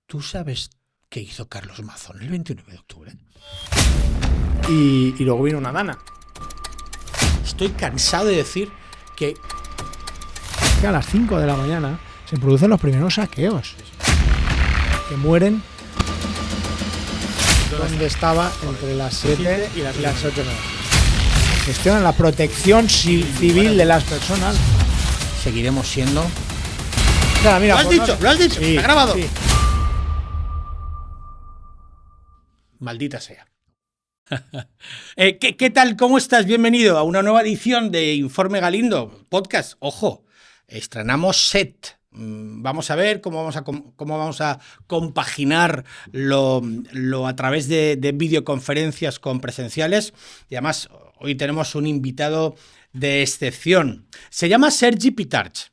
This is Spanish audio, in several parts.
¿Tú sabes qué hizo Carlos Mazón el 29 de octubre? Y luego vino una dana. Estoy cansado de decir que a las 5 de la mañana se producen los primeros saqueos. Que mueren donde estaba entre las 7 y las 8 de la noche. Gestionan la protección civil de las personas. seguiremos siendo... Claro, mira, lo has dicho, sí, está grabado. Sí. Maldita sea. ¿Qué tal? ¿Cómo estás? Bienvenido a una nueva edición de Informe Galindo, podcast. Ojo, estrenamos set. Vamos a ver cómo vamos a compaginar lo a través de videoconferencias con presenciales. Y además, hoy tenemos un invitado de excepción. Se llama Sergi Pitarch.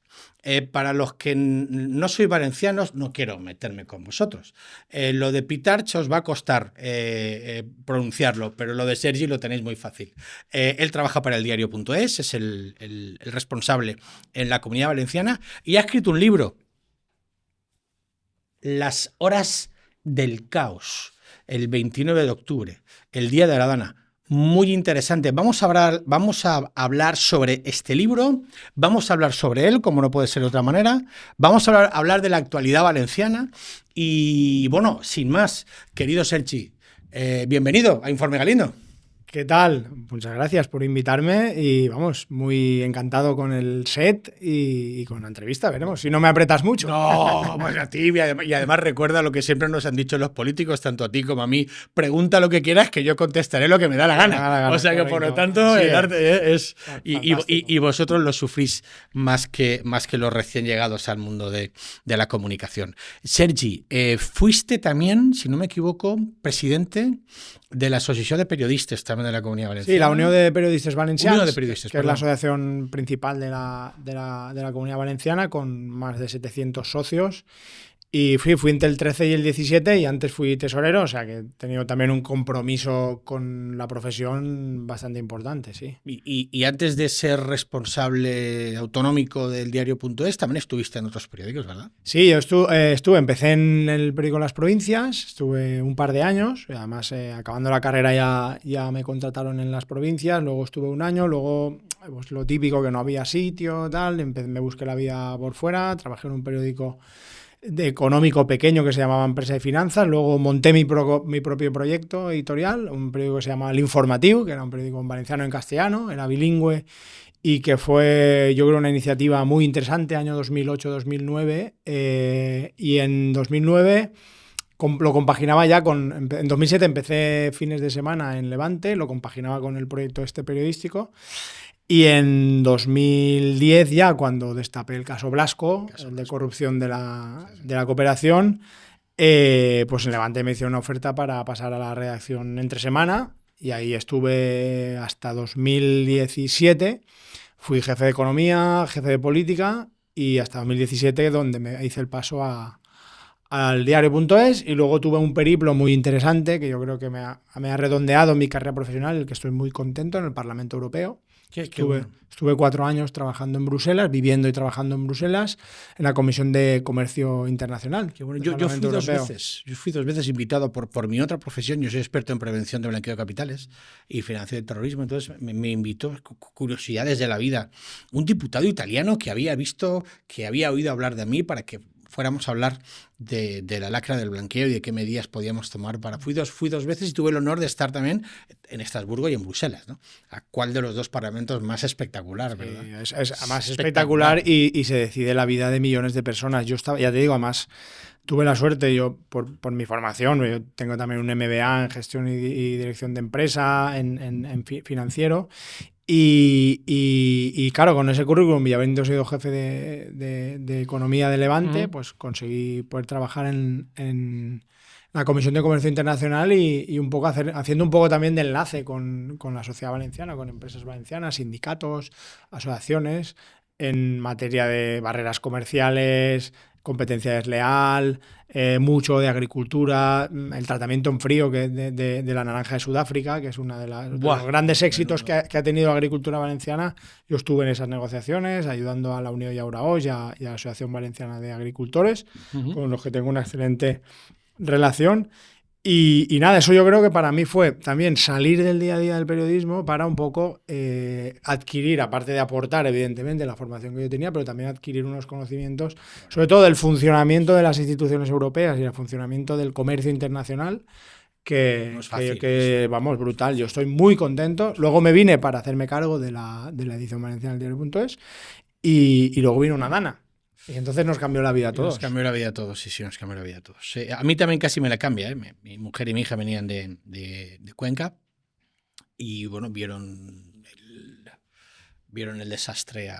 Para los que no sois valencianos, no quiero meterme con vosotros. Lo de Pitarch os va a costar pronunciarlo, pero lo de Sergi lo tenéis muy fácil. Él trabaja para el diario.es, es el responsable en la Comunidad Valenciana y ha escrito un libro, Las horas del caos, el 29 de octubre, el día de la Dana. Muy interesante. Vamos a hablar sobre este libro, vamos a hablar sobre él, como no puede ser de otra manera, vamos a hablar de la actualidad valenciana y, bueno, sin más, querido Sergi, bienvenido a Informe Galindo. ¿Qué tal? Muchas gracias por invitarme y vamos, muy encantado con el set y con la entrevista, veremos. Si no me apretas mucho. No, pues a ti y además recuerda lo que siempre nos han dicho los políticos, tanto a ti como a mí, pregunta lo que quieras que yo contestaré lo que me da la gana. O sea que por lo tanto sí, el arte es... Fantástico. Y vosotros lo sufrís más que los recién llegados al mundo de la comunicación. Sergi, fuiste también, si no me equivoco, presidente de la Asociación de Periodistas también de la Comunidad Valenciana. Sí, la Unión de Periodistas Valencians, Unión de Periodistas, que es la asociación principal de la Comunidad Valenciana, con más de 700 socios. Y fui entre el 13 y el 17 y antes fui tesorero, o sea que he tenido también un compromiso con la profesión bastante importante, sí. Y antes de ser responsable autonómico del diario.es, también estuviste en otros periódicos, ¿verdad? Sí, yo empecé en el periódico Las Provincias, estuve un par de años, además acabando la carrera ya me contrataron en Las Provincias, luego estuve un año, luego pues, lo típico que no había sitio, tal, me busqué la vida por fuera, trabajé en un periódico económico pequeño que se llamaba Empresa de Finanzas, luego monté mi propio proyecto editorial, un periódico que se llamaba El Informatiu, que era un periódico en valenciano y en castellano, era bilingüe y que fue, yo creo, una iniciativa muy interesante, año 2008-2009, y en 2009 lo compaginaba ya en 2007 empecé fines de semana en Levante, lo compaginaba con el proyecto periodístico. Y en 2010 ya, cuando destapé el caso Blasco, el de corrupción de la cooperación, pues en Levante me hicieron una oferta para pasar a la redacción entre semana y ahí estuve hasta 2017. Fui jefe de economía, jefe de política y hasta 2017 donde me hice el paso al diario.es y luego tuve un periplo muy interesante que yo creo que me ha redondeado mi carrera profesional, el que estoy muy contento, en el Parlamento Europeo. Estuve 4 años trabajando en Bruselas, viviendo y trabajando en Bruselas, en la Comisión de Comercio Internacional. Qué bueno. Yo fui 2 veces. Yo fui 2 veces invitado por mi otra profesión. Yo soy experto en prevención de blanqueo de capitales y financiación de terrorismo. Entonces me invitó, curiosidades de la vida, un diputado italiano que había oído hablar de mí para que fuéramos a hablar de la lacra del blanqueo y de qué medidas podíamos tomar para... Fui dos veces y tuve el honor de estar también en Estrasburgo y en Bruselas, ¿no? ¿A cuál de los dos parlamentos más espectacular, verdad? Sí, es más espectacular y se decide la vida de millones de personas. Yo estaba, ya te digo, además tuve la suerte, yo por mi formación, yo tengo también un MBA en gestión y dirección de empresa, en financiero. Y claro, con ese currículum y habiendo sido jefe de economía de Levante, pues conseguí poder trabajar en la Comisión de Comercio Internacional y un poco haciendo un poco también de enlace con la sociedad valenciana, con empresas valencianas, sindicatos, asociaciones, en materia de barreras comerciales, competencia desleal, mucho de agricultura, el tratamiento en frío de la naranja de Sudáfrica, que es uno de los grandes éxitos que ha tenido la agricultura valenciana. Yo estuve en esas negociaciones ayudando a la Unió Llauraós y a la Asociación Valenciana de Agricultores, con los que tengo una excelente relación. Y nada, eso yo creo que para mí fue también salir del día a día del periodismo para un poco adquirir, aparte de aportar evidentemente la formación que yo tenía, pero también adquirir unos conocimientos, sobre todo del funcionamiento de las instituciones europeas y el funcionamiento del comercio internacional, que vamos, brutal. Yo estoy muy contento. Luego me vine para hacerme cargo de la edición valenciana del diario.es y luego vino una dana. Y entonces nos cambió la vida a todos. Nos cambió la vida a todos, sí, nos cambió la vida a todos. A mí también casi me la cambia, ¿eh? Mi mujer y mi hija venían de Cuenca y, bueno, vieron el desastre.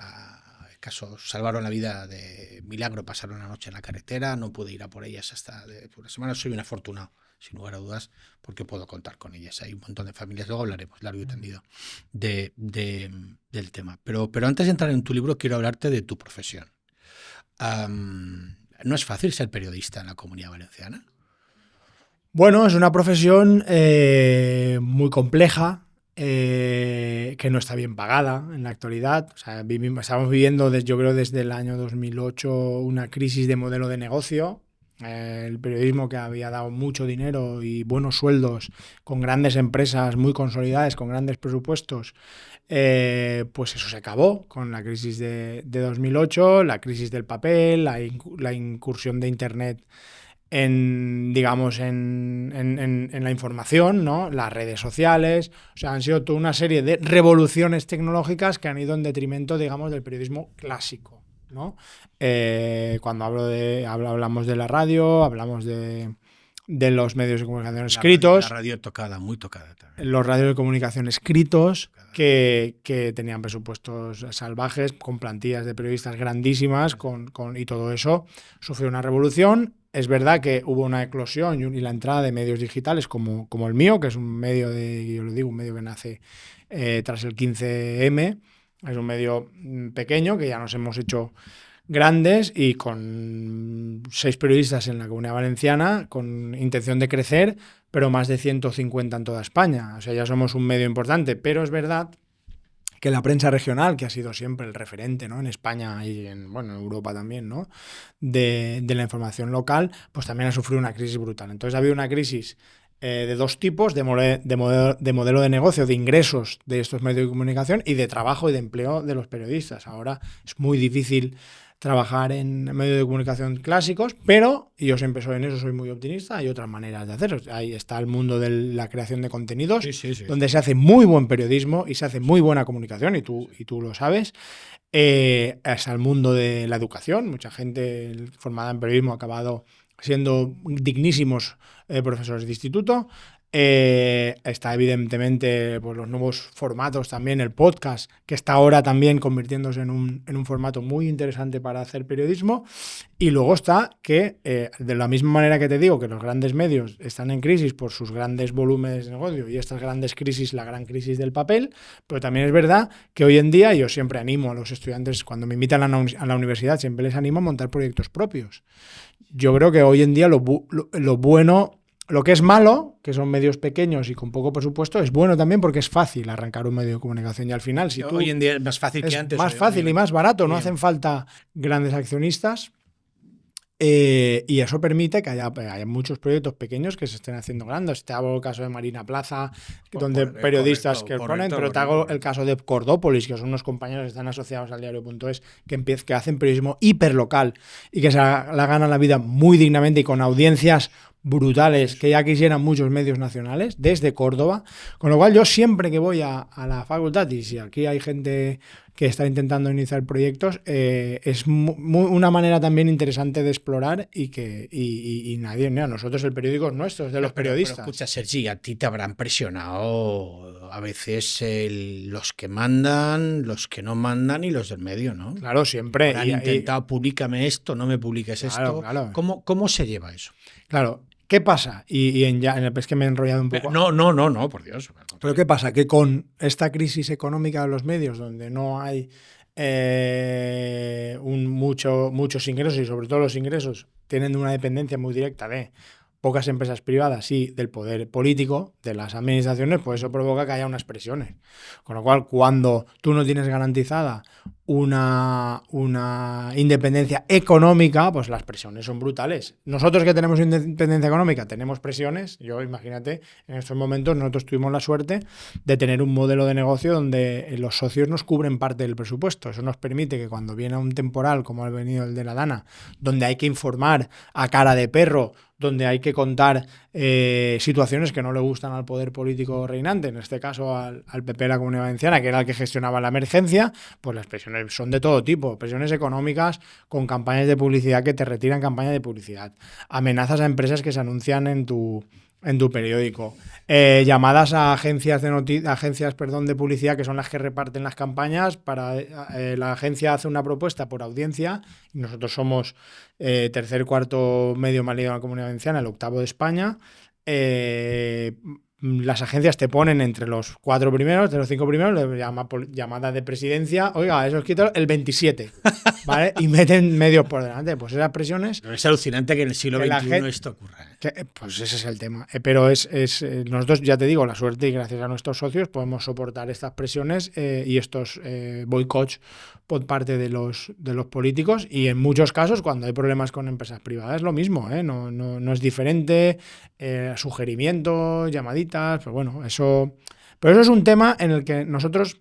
Salvaron la vida de milagro, pasaron la noche en la carretera, no pude ir a por ellas hasta por la semana. Soy un afortunado, sin lugar a dudas, porque puedo contar con ellas. Hay un montón de familias, luego hablaremos largo y tendido del tema. Pero antes de entrar en tu libro, quiero hablarte de tu profesión. ¿No es fácil ser periodista en la Comunidad Valenciana? Bueno, es una profesión muy compleja, que no está bien pagada en la actualidad. O sea, estamos viviendo, yo creo, desde el año 2008 una crisis de modelo de negocio. El periodismo, que había dado mucho dinero y buenos sueldos con grandes empresas muy consolidadas, con grandes presupuestos, pues eso se acabó con la crisis de 2008, la crisis del papel, la incursión de Internet en la información, ¿no? Las redes sociales. O sea, han sido toda una serie de revoluciones tecnológicas que han ido en detrimento, digamos, del periodismo clásico, ¿no? Cuando hablamos de la radio, hablamos de los medios de comunicación escritos. La radio tocada, muy tocada también. Los radios de comunicación escritos que tenían presupuestos salvajes, con plantillas de periodistas grandísimas, y todo eso sufrió una revolución. Es verdad que hubo una eclosión y la entrada de medios digitales como el mío, que es un medio un medio que nace tras el 15M. Es un medio pequeño que ya nos hemos hecho grandes y con 6 periodistas en la Comunidad Valenciana, con intención de crecer, pero más de 150 en toda España. O sea, ya somos un medio importante, pero es verdad que la prensa regional, que ha sido siempre el referente, ¿no?, en España y en Europa también, ¿no?, de la información local, pues también ha sufrido una crisis brutal. Entonces ha habido una crisis de dos tipos, de modelo de negocio, de ingresos de estos medios de comunicación y de trabajo y de empleo de los periodistas. Ahora es muy difícil trabajar en medios de comunicación clásicos, pero yo siempre soy en eso, soy muy optimista. Hay otras maneras de hacerlo. Ahí está el mundo de la creación de contenidos, donde se hace muy buen periodismo y se hace muy buena comunicación, y tú lo sabes. Está el mundo de la educación. Mucha gente formada en periodismo ha acabado siendo dignísimos profesores de instituto. Está evidentemente pues, los nuevos formatos también, el podcast, que está ahora también convirtiéndose en un formato muy interesante para hacer periodismo. Y luego está que, de la misma manera que te digo que los grandes medios están en crisis por sus grandes volúmenes de negocio y estas grandes crisis, la gran crisis del papel, pero también es verdad que hoy en día yo siempre animo a los estudiantes, cuando me invitan a la universidad, siempre les animo a montar proyectos propios. Yo creo que hoy en día lo bueno... Lo que es malo, que son medios pequeños y con poco presupuesto, es bueno también porque es fácil arrancar un medio de comunicación. Y al final, si tú... Hoy en día es más fácil que antes. Más fácil y más barato. No hacen falta grandes accionistas. Y eso permite que haya muchos proyectos pequeños que se estén haciendo grandes. Te hago el caso de Marina Plaza, donde periodistas que ponen, pero te hago el caso de Cordópolis, que son unos compañeros que están asociados al diario.es, que hacen periodismo hiperlocal y que se la ganan la vida muy dignamente y con audiencias brutales que ya quisieran muchos medios nacionales desde Córdoba, con lo cual yo siempre que voy a la facultad, y si aquí hay gente que está intentando iniciar proyectos, es una manera también interesante de explorar y nadie, no, nosotros el periódico es nuestro, es de los periodistas. Pero escucha, Sergi, a ti te habrán presionado a veces los que mandan, los que no mandan y los del medio, ¿no? Claro, siempre. Han intentado, públicame esto, no me publiques esto. Claro. ¿Cómo se lleva eso? Claro. ¿Qué pasa? Es que me he enrollado un poco. No, por Dios. Pero ¿qué pasa? Que con esta crisis económica de los medios, donde no hay muchos ingresos, y sobre todo los ingresos tienen una dependencia muy directa de pocas empresas privadas y del poder político, de las administraciones, pues eso provoca que haya unas presiones. Con lo cual, cuando tú no tienes garantizada una independencia económica, pues las presiones son brutales. Nosotros que tenemos independencia económica tenemos presiones. Yo, imagínate, en estos momentos nosotros tuvimos la suerte de tener un modelo de negocio donde los socios nos cubren parte del presupuesto. Eso nos permite que cuando viene un temporal, como ha venido el de la Dana, donde hay que informar a cara de perro, donde hay que contar situaciones que no le gustan al poder político reinante, en este caso al PP de la Comunidad Valenciana, que era el que gestionaba la emergencia, pues las presiones son de todo tipo, presiones económicas con campañas de publicidad que te retiran campañas de publicidad, amenazas a empresas que se anuncian en tu periódico, llamadas a agencias de publicidad, que son las que reparten las campañas. La agencia hace una propuesta por audiencia y nosotros somos tercer, cuarto medio más leído en la Comunidad Valenciana, el octavo de España. Las agencias te ponen entre los 4 primeros, de los 5 primeros, llamada de presidencia, oiga, eso es quito el 27, ¿vale? Y meten medios por delante. Pues esas presiones... Pero es alucinante que en el siglo XXI esto ocurra. Pues ese es el tema. Pero nosotros, ya te digo, la suerte, y gracias a nuestros socios podemos soportar estas presiones y estos boicots por parte de los políticos, y en muchos casos cuando hay problemas con empresas privadas lo mismo, no es diferente, sugerimientos, llamaditas, pero bueno, eso es un tema en el que nosotros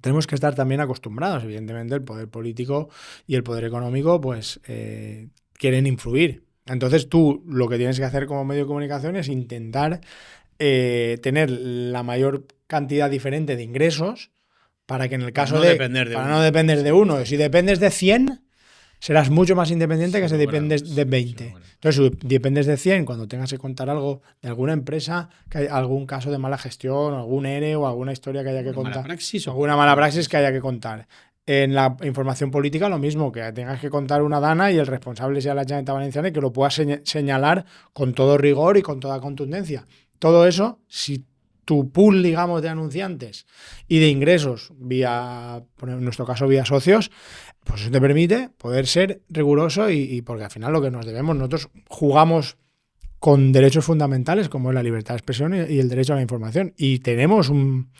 tenemos que estar también acostumbrados. Evidentemente el poder político y el poder económico pues quieren influir. Entonces tú lo que tienes que hacer como medio de comunicación es intentar tener la mayor cantidad diferente de ingresos para que en el caso no depender de uno. Si dependes de 100, serás mucho más independiente que si dependes de 20. Entonces, si dependes de 100, cuando tengas que contar algo de alguna empresa, que hay algún caso de mala gestión, algún ERE o alguna historia que haya que contar, alguna mala praxis que haya que contar. En la información política lo mismo, que tengas que contar una dana y el responsable sea la Generalitat Valenciana y que lo puedas señalar con todo rigor y con toda contundencia. Todo eso, si tu pool, digamos, de anunciantes y de ingresos en nuestro caso, vía socios, pues eso te permite poder ser riguroso y porque al final lo que nos debemos, nosotros jugamos con derechos fundamentales como es la libertad de expresión y el derecho a la información, y tenemos un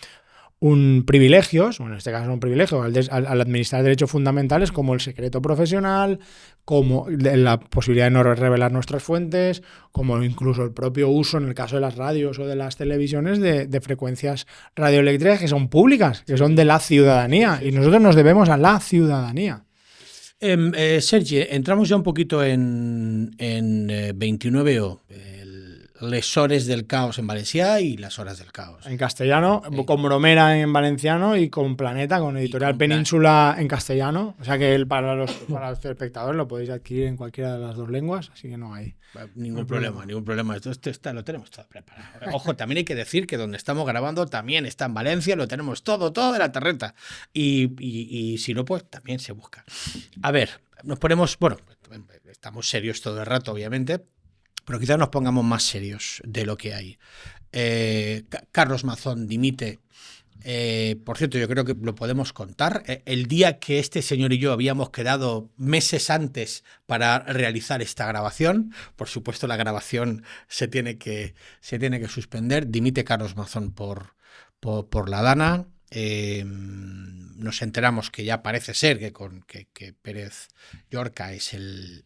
privilegio, bueno, en este caso un privilegio, al administrar derechos fundamentales como el secreto profesional, como la posibilidad de no revelar nuestras fuentes, como incluso el propio uso, en el caso de las radios o de las televisiones, de frecuencias radioeléctricas que son públicas, que son de la ciudadanía, y nosotros nos debemos a la ciudadanía. Sergi, entramos ya un poquito en 29O, les hores del caos en valencià y las horas del caos. En castellano, con Bromera en valenciano y con Planeta, con Editorial Península en castellano. O sea que para los espectadores lo podéis adquirir en cualquiera de las dos lenguas, así que no hay ningún problema. Esto lo tenemos todo preparado. Ojo, también hay que decir que donde estamos grabando también está en Valencia, lo tenemos todo de la terreta. Y si no, pues también se busca. A ver, nos ponemos, bueno, estamos serios todo el rato, obviamente, pero quizás nos pongamos más serios de lo que hay. Carlos Mazón dimite. Por cierto, yo creo que lo podemos contar. El día que este señor y yo habíamos quedado meses antes para realizar esta grabación, por supuesto la grabación se tiene que suspender. Dimite Carlos Mazón por la Dana. Nos enteramos que ya parece ser que Pérez Llorca es el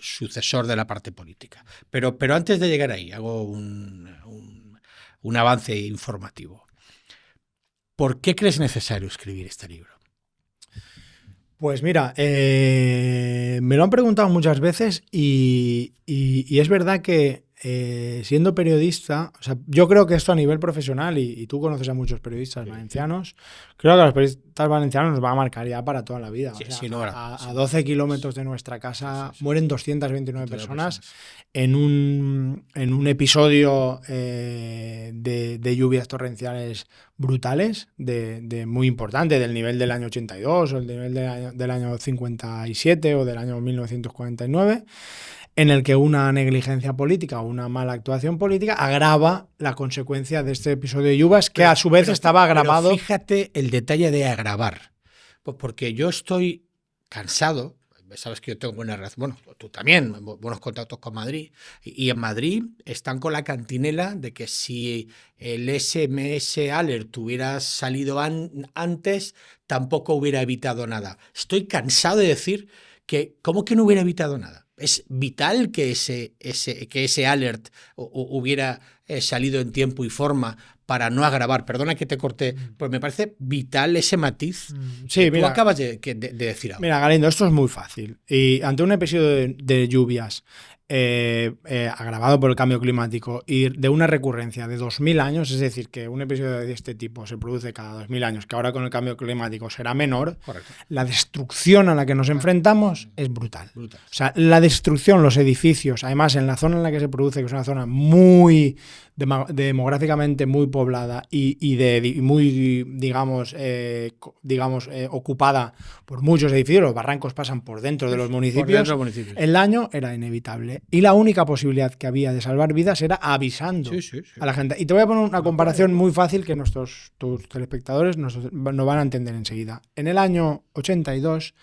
sucesor de la parte política. Pero antes de llegar ahí, hago un avance informativo. ¿Por qué crees necesario escribir este libro? Pues mira, me lo han preguntado muchas veces y es verdad que siendo periodista, o sea, yo creo que esto a nivel profesional, y tú conoces a muchos periodistas valencianos, creo que a los periodistas valencianos nos va a marcar ya para toda la vida. Sí, o sea, sí, a 12 kilómetros de nuestra casa mueren 229 personas en un episodio de lluvias torrenciales brutales, de muy importante, del nivel del año 82 o el nivel del año 57 o del año 1949. En el que una negligencia política o una mala actuación política agrava la consecuencia de este episodio de lluvias, que a su vez estaba agravado. Pero fíjate el detalle de agravar. Pues porque yo estoy cansado. Sabes que yo tengo buena relación, bueno, tú también, buenos contactos con Madrid. Y en Madrid están con la cantinela de que si el SMS Alert hubiera salido antes, tampoco hubiera evitado nada. Estoy cansado de decir que, ¿cómo que no hubiera evitado nada? Es vital que ese alert hubiera salido en tiempo y forma para no agravar. Perdona que te corté, pues me parece vital ese matiz sí, que mira, tú acabas de decir ahora. Mira, Galindo, esto es muy fácil. Y ante un episodio de lluvias agravado por el cambio climático y de una recurrencia de 2000 años, es decir, que un episodio de este tipo se produce cada 2000 años, que ahora con el cambio climático será menor, Correcto. la destrucción a la que nos enfrentamos es brutal. Brutal. O sea, la destrucción, los edificios, además en la zona en la que se produce, que es una zona muy demográficamente muy poblada y muy, digamos, ocupada por muchos edificios, los barrancos pasan por dentro de los municipios, el daño era inevitable. Y la única posibilidad que había de salvar vidas era avisando a la gente. Y te voy a poner una comparación muy fácil que tus telespectadores nos van a entender enseguida. En el año 82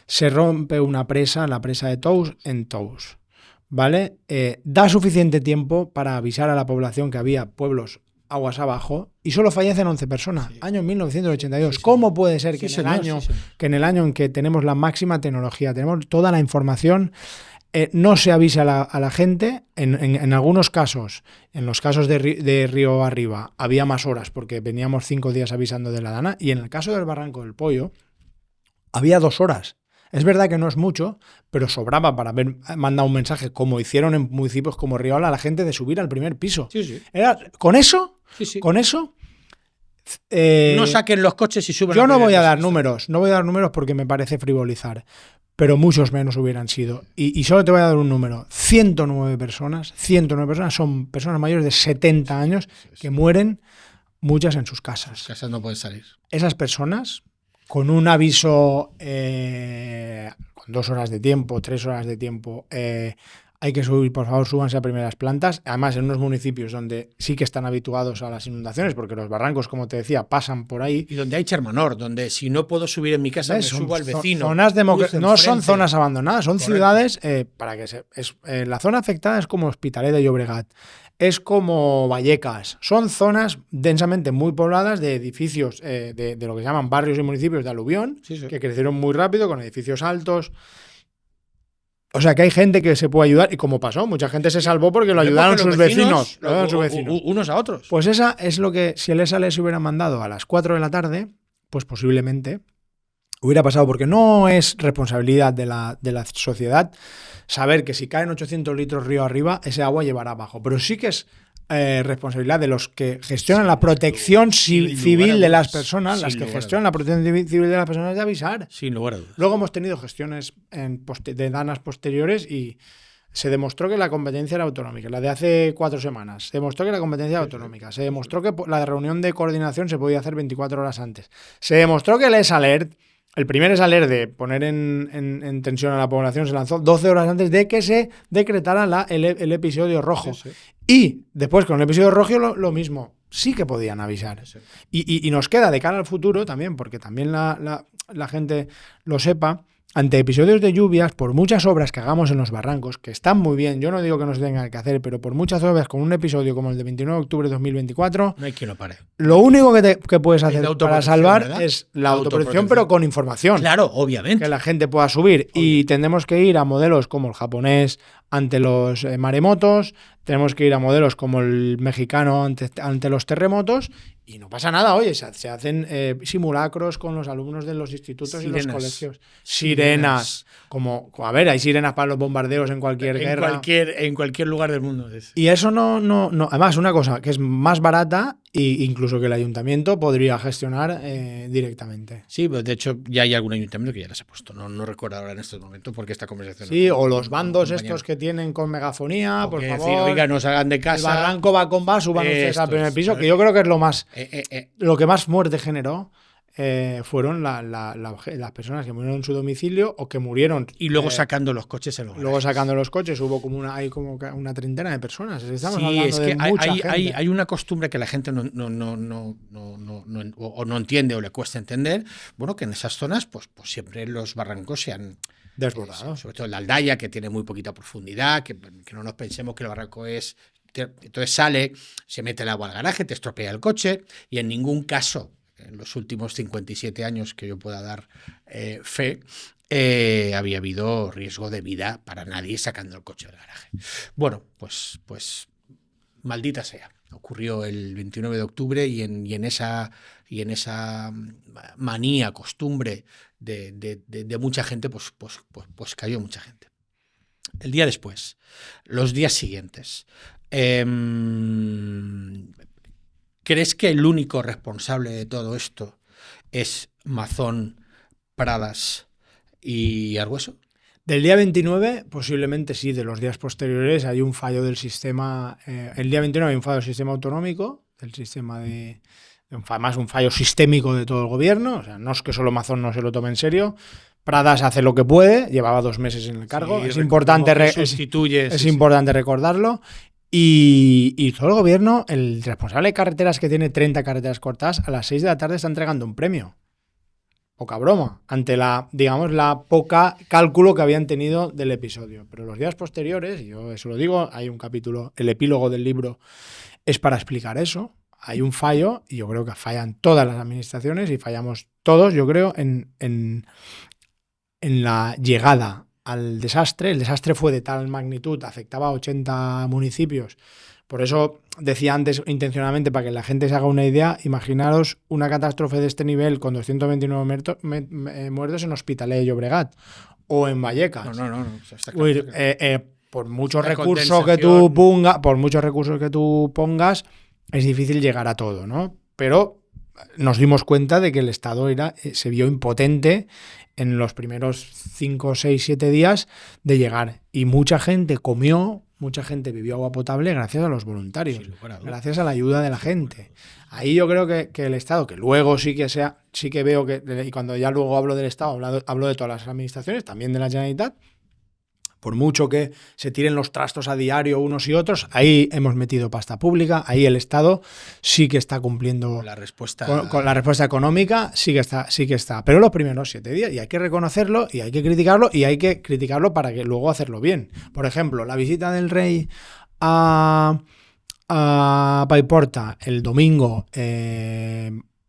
se rompe una presa, la presa de Tous, en Tous. ¿Vale? Da suficiente tiempo para avisar a la población que había pueblos aguas abajo y solo fallecen 11 personas. Sí. Año 1982. Sí, ¿cómo puede ser que, que en el año en que tenemos la máxima tecnología, tenemos toda la información, no se avise a la gente? En algunos casos, en los casos de Río Arriba, había más horas porque veníamos 5 días avisando de la Dana, y en el caso del Barranco del Pollo, había 2 horas. Es verdad que no es mucho, pero sobraba para haber mandado un mensaje, como hicieron en municipios como Riola, a la gente de subir al primer piso. Sí, sí. Con eso, no saquen los coches y suban. Yo no voy a dar números, porque me parece frivolizar, pero muchos menos hubieran sido. Y solo te voy a dar un número. 109 personas son personas mayores de 70 años que mueren, muchas en sus casas. Sus casas no pueden salir. Esas personas, con un aviso, con 2 horas de tiempo, 3 horas de tiempo, hay que subir, por favor, súbanse a primeras plantas. Además, en unos municipios donde sí que están habituados a las inundaciones, porque los barrancos, como te decía, pasan por ahí. Y donde hay Chermanor, donde si no puedo subir en mi casa, me subo al vecino. No son zonas abandonadas, son ciudades, para que la zona afectada es como Hospitalet de Llobregat, es como Vallecas. Son zonas densamente muy pobladas de edificios de lo que se llaman barrios y municipios de aluvión, que crecieron muy rápido, con edificios altos. O sea, que hay gente que se puede ayudar, y como pasó, mucha gente se salvó porque lo ayudaron sus vecinos. Unos a otros. Pues esa es lo que, si el ESALE se hubiera mandado a las 4 de la tarde, pues posiblemente hubiera pasado, porque no es responsabilidad de la sociedad saber que si caen 800 litros río arriba, ese agua llevará abajo. Pero sí que es responsabilidad de los que gestionan la protección civil de las personas, las que gestionan la protección civil de las personas, de avisar. Sin lugar a dudas. Luego hemos tenido gestiones de danas posteriores y se demostró que la competencia era autonómica. La de hace 4 semanas. Se demostró que la competencia era autonómica. Se demostró que la reunión de coordinación se podía hacer 24 horas antes. Se demostró que el ESALERT, el primer ESALERT de poner en tensión a la población, se lanzó 12 horas antes de que se decretara el episodio rojo. Sí. Y después con el episodio rojo lo mismo. Sí que podían avisar. Sí. Y nos queda de cara al futuro también, porque también la gente lo sepa, ante episodios de lluvias, por muchas obras que hagamos en los barrancos, que están muy bien, yo no digo que no se tengan que hacer, pero por muchas obras, con un episodio como el de 29 de octubre de 2024, no hay quien lo pare. Lo único que puedes hacer para salvar, ¿verdad?, es la autoprotección, pero con información. Claro, obviamente. Que la gente pueda subir. Obviamente. Y tendremos que ir a modelos como el japonés ante los maremotos, tenemos que ir a modelos como el mexicano ante los terremotos, y no pasa nada. Oye, se hacen simulacros con los alumnos de los institutos y los colegios. Sirenas. A ver, hay sirenas para los bombardeos en cualquier guerra. En cualquier lugar del mundo. Y eso no. Además, una cosa que es más barata e incluso que el ayuntamiento podría gestionar directamente. Sí, pues de hecho ya hay algún ayuntamiento que ya las ha puesto. No recuerdo ahora en este momento porque esta conversación... Sí, o los bandos estos que tienen con megafonía, por favor. Decir, oiga, no salgan de casa. El barranco va con va, suban ustedes al primer piso, que yo creo que es lo que más muerte generó. fueron las personas que murieron en su domicilio o que murieron. Y luego sacando los coches en los Luego sacando los coches, hubo como una treintena de personas. Estamos sí, hablando es que de mucha gente. hay una costumbre que la gente no entiende o le cuesta entender. Bueno, que en esas zonas, pues siempre los barrancos se han desbordados. Sobre todo en la Aldaya, que tiene muy poquita profundidad, que no nos pensemos que el barranco es. Entonces se mete el agua al garaje, te estropea el coche, y en ningún caso, en los últimos 57 años que yo pueda dar fe, había habido riesgo de vida para nadie sacando el coche del garaje. Bueno, pues maldita sea. Ocurrió el 29 de octubre y en esa manía, costumbre de mucha gente, pues cayó mucha gente. El día después, los días siguientes, ¿crees que el único responsable de todo esto es Mazón, Pradas y Argüeso? Del día 29, posiblemente sí. De los días posteriores hay un fallo del sistema. El día 29 hay un fallo del sistema autonómico, del sistema más un fallo sistémico de todo el gobierno. O sea, no es que solo Mazón no se lo tome en serio. Pradas hace lo que puede, llevaba 2 meses en el cargo. Sí, es importante recordarlo. Y todo el gobierno, el responsable de carreteras, que tiene 30 carreteras cortadas, a las 6 de la tarde está entregando un premio. Poca broma, ante la poca cálculo que habían tenido del episodio. Pero los días posteriores, y yo eso lo digo, hay un capítulo, el epílogo del libro es para explicar eso. Hay un fallo, y yo creo que fallan todas las administraciones y fallamos todos, yo creo, en la llegada al desastre. El desastre fue de tal magnitud, afectaba a 80 municipios. Por eso decía antes intencionadamente, para que la gente se haga una idea, imaginaros una catástrofe de este nivel con 229 muertos en Hospitalet de Llobregat o en Vallecas. No. Está claro. Por muchos recursos que tú pongas, es difícil llegar a todo, ¿no? Pero nos dimos cuenta de que el Estado se vio impotente en los primeros 5, 6, 7 días de llegar. Y mucha gente comió, mucha gente vivió agua potable gracias a los voluntarios, gracias a la ayuda de la gente. Ahí yo creo que el Estado, que luego sí que veo que, y cuando ya luego hablo del Estado, hablo de todas las administraciones, también de la Generalitat, por mucho que se tiren los trastos a diario unos y otros, ahí hemos metido pasta pública, ahí el Estado sí que está cumpliendo la respuesta con la respuesta económica, sí que está. Pero los primeros 7 días, y hay que reconocerlo, y hay que criticarlo para que luego hacerlo bien. Por ejemplo, la visita del rey a Paiporta el domingo,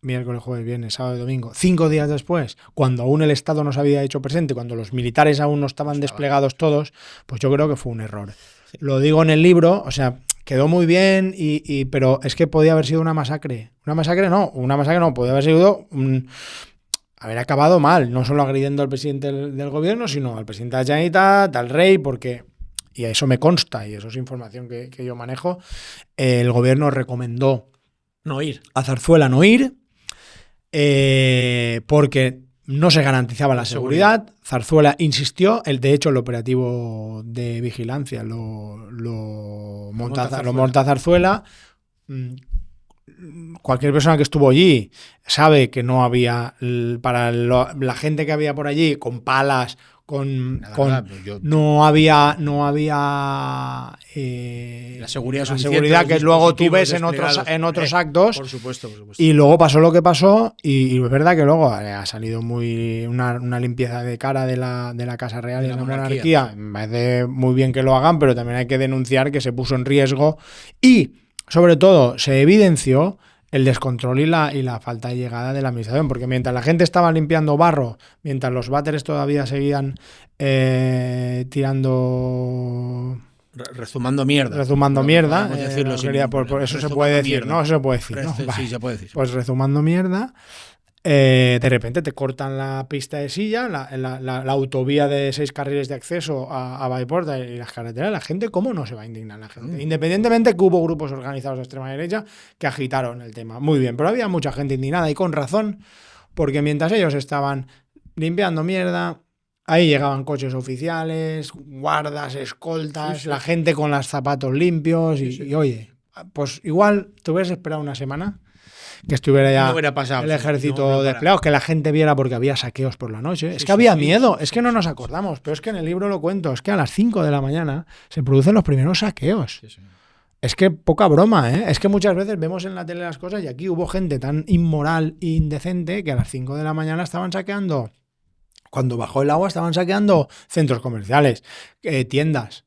miércoles, jueves, viernes, sábado y domingo, 5 días después, cuando aún el Estado no se había hecho presente, cuando los militares aún no estaban desplegados todos, pues yo creo que fue un error. Sí. Lo digo en el libro, o sea, quedó muy bien, pero es que podía haber sido una masacre. Una masacre no, podía haber sido haber acabado mal, no solo agrediendo al presidente del gobierno, sino al presidente de la Generalitat, al rey, porque, y eso me consta, y eso es información que yo manejo, el gobierno recomendó a Zarzuela no ir, porque no se garantizaba la seguridad. Zarzuela insistió, de hecho el operativo de vigilancia lo monta Zarzuela. Cualquier persona que estuvo allí sabe que no había, para la gente que había por allí, con palas, no había la seguridad que luego tú ves en otros actos. Por supuesto. Y luego pasó lo que pasó, y es verdad que luego ha salido una limpieza de cara de la Casa Real y de la monarquía. Me parece muy bien que lo hagan, pero también hay que denunciar que se puso en riesgo y, sobre todo, se evidenció el descontrol y la falta de llegada de la administración, porque mientras la gente estaba limpiando barro, mientras los váteres todavía seguían tirando... Rezumando mierda. Decirlo, eso se puede decir, ¿no? Eso se puede decir, ¿no? Sí, se puede decir. Pues rezumando mierda, de repente te cortan la pista de Silla, la autovía de 6 carriles de acceso a Paiporta y las carreteras. La gente, ¿cómo no se va a indignar la gente? Independientemente que hubo grupos organizados de extrema derecha que agitaron el tema. Muy bien, pero había mucha gente indignada, y con razón, porque mientras ellos estaban limpiando mierda, ahí llegaban coches oficiales, guardas, escoltas, la gente con los zapatos limpios y oye, pues igual te hubieras esperado una semana que estuviera ya No hubiera pasado, el sí, ejército no, desplegado, que la gente viera porque había saqueos por la noche. Es Sí, que sí, había sí, miedo, sí, es que no nos acordamos, pero es que en el libro lo cuento, es que a las 5 de la mañana se producen los primeros saqueos. Sí, sí. Es que poca broma, ¿eh? Es que muchas veces vemos en la tele las cosas y aquí hubo gente tan inmoral e indecente que a las 5 de la mañana estaban saqueando, cuando bajó el agua estaban saqueando centros comerciales, tiendas.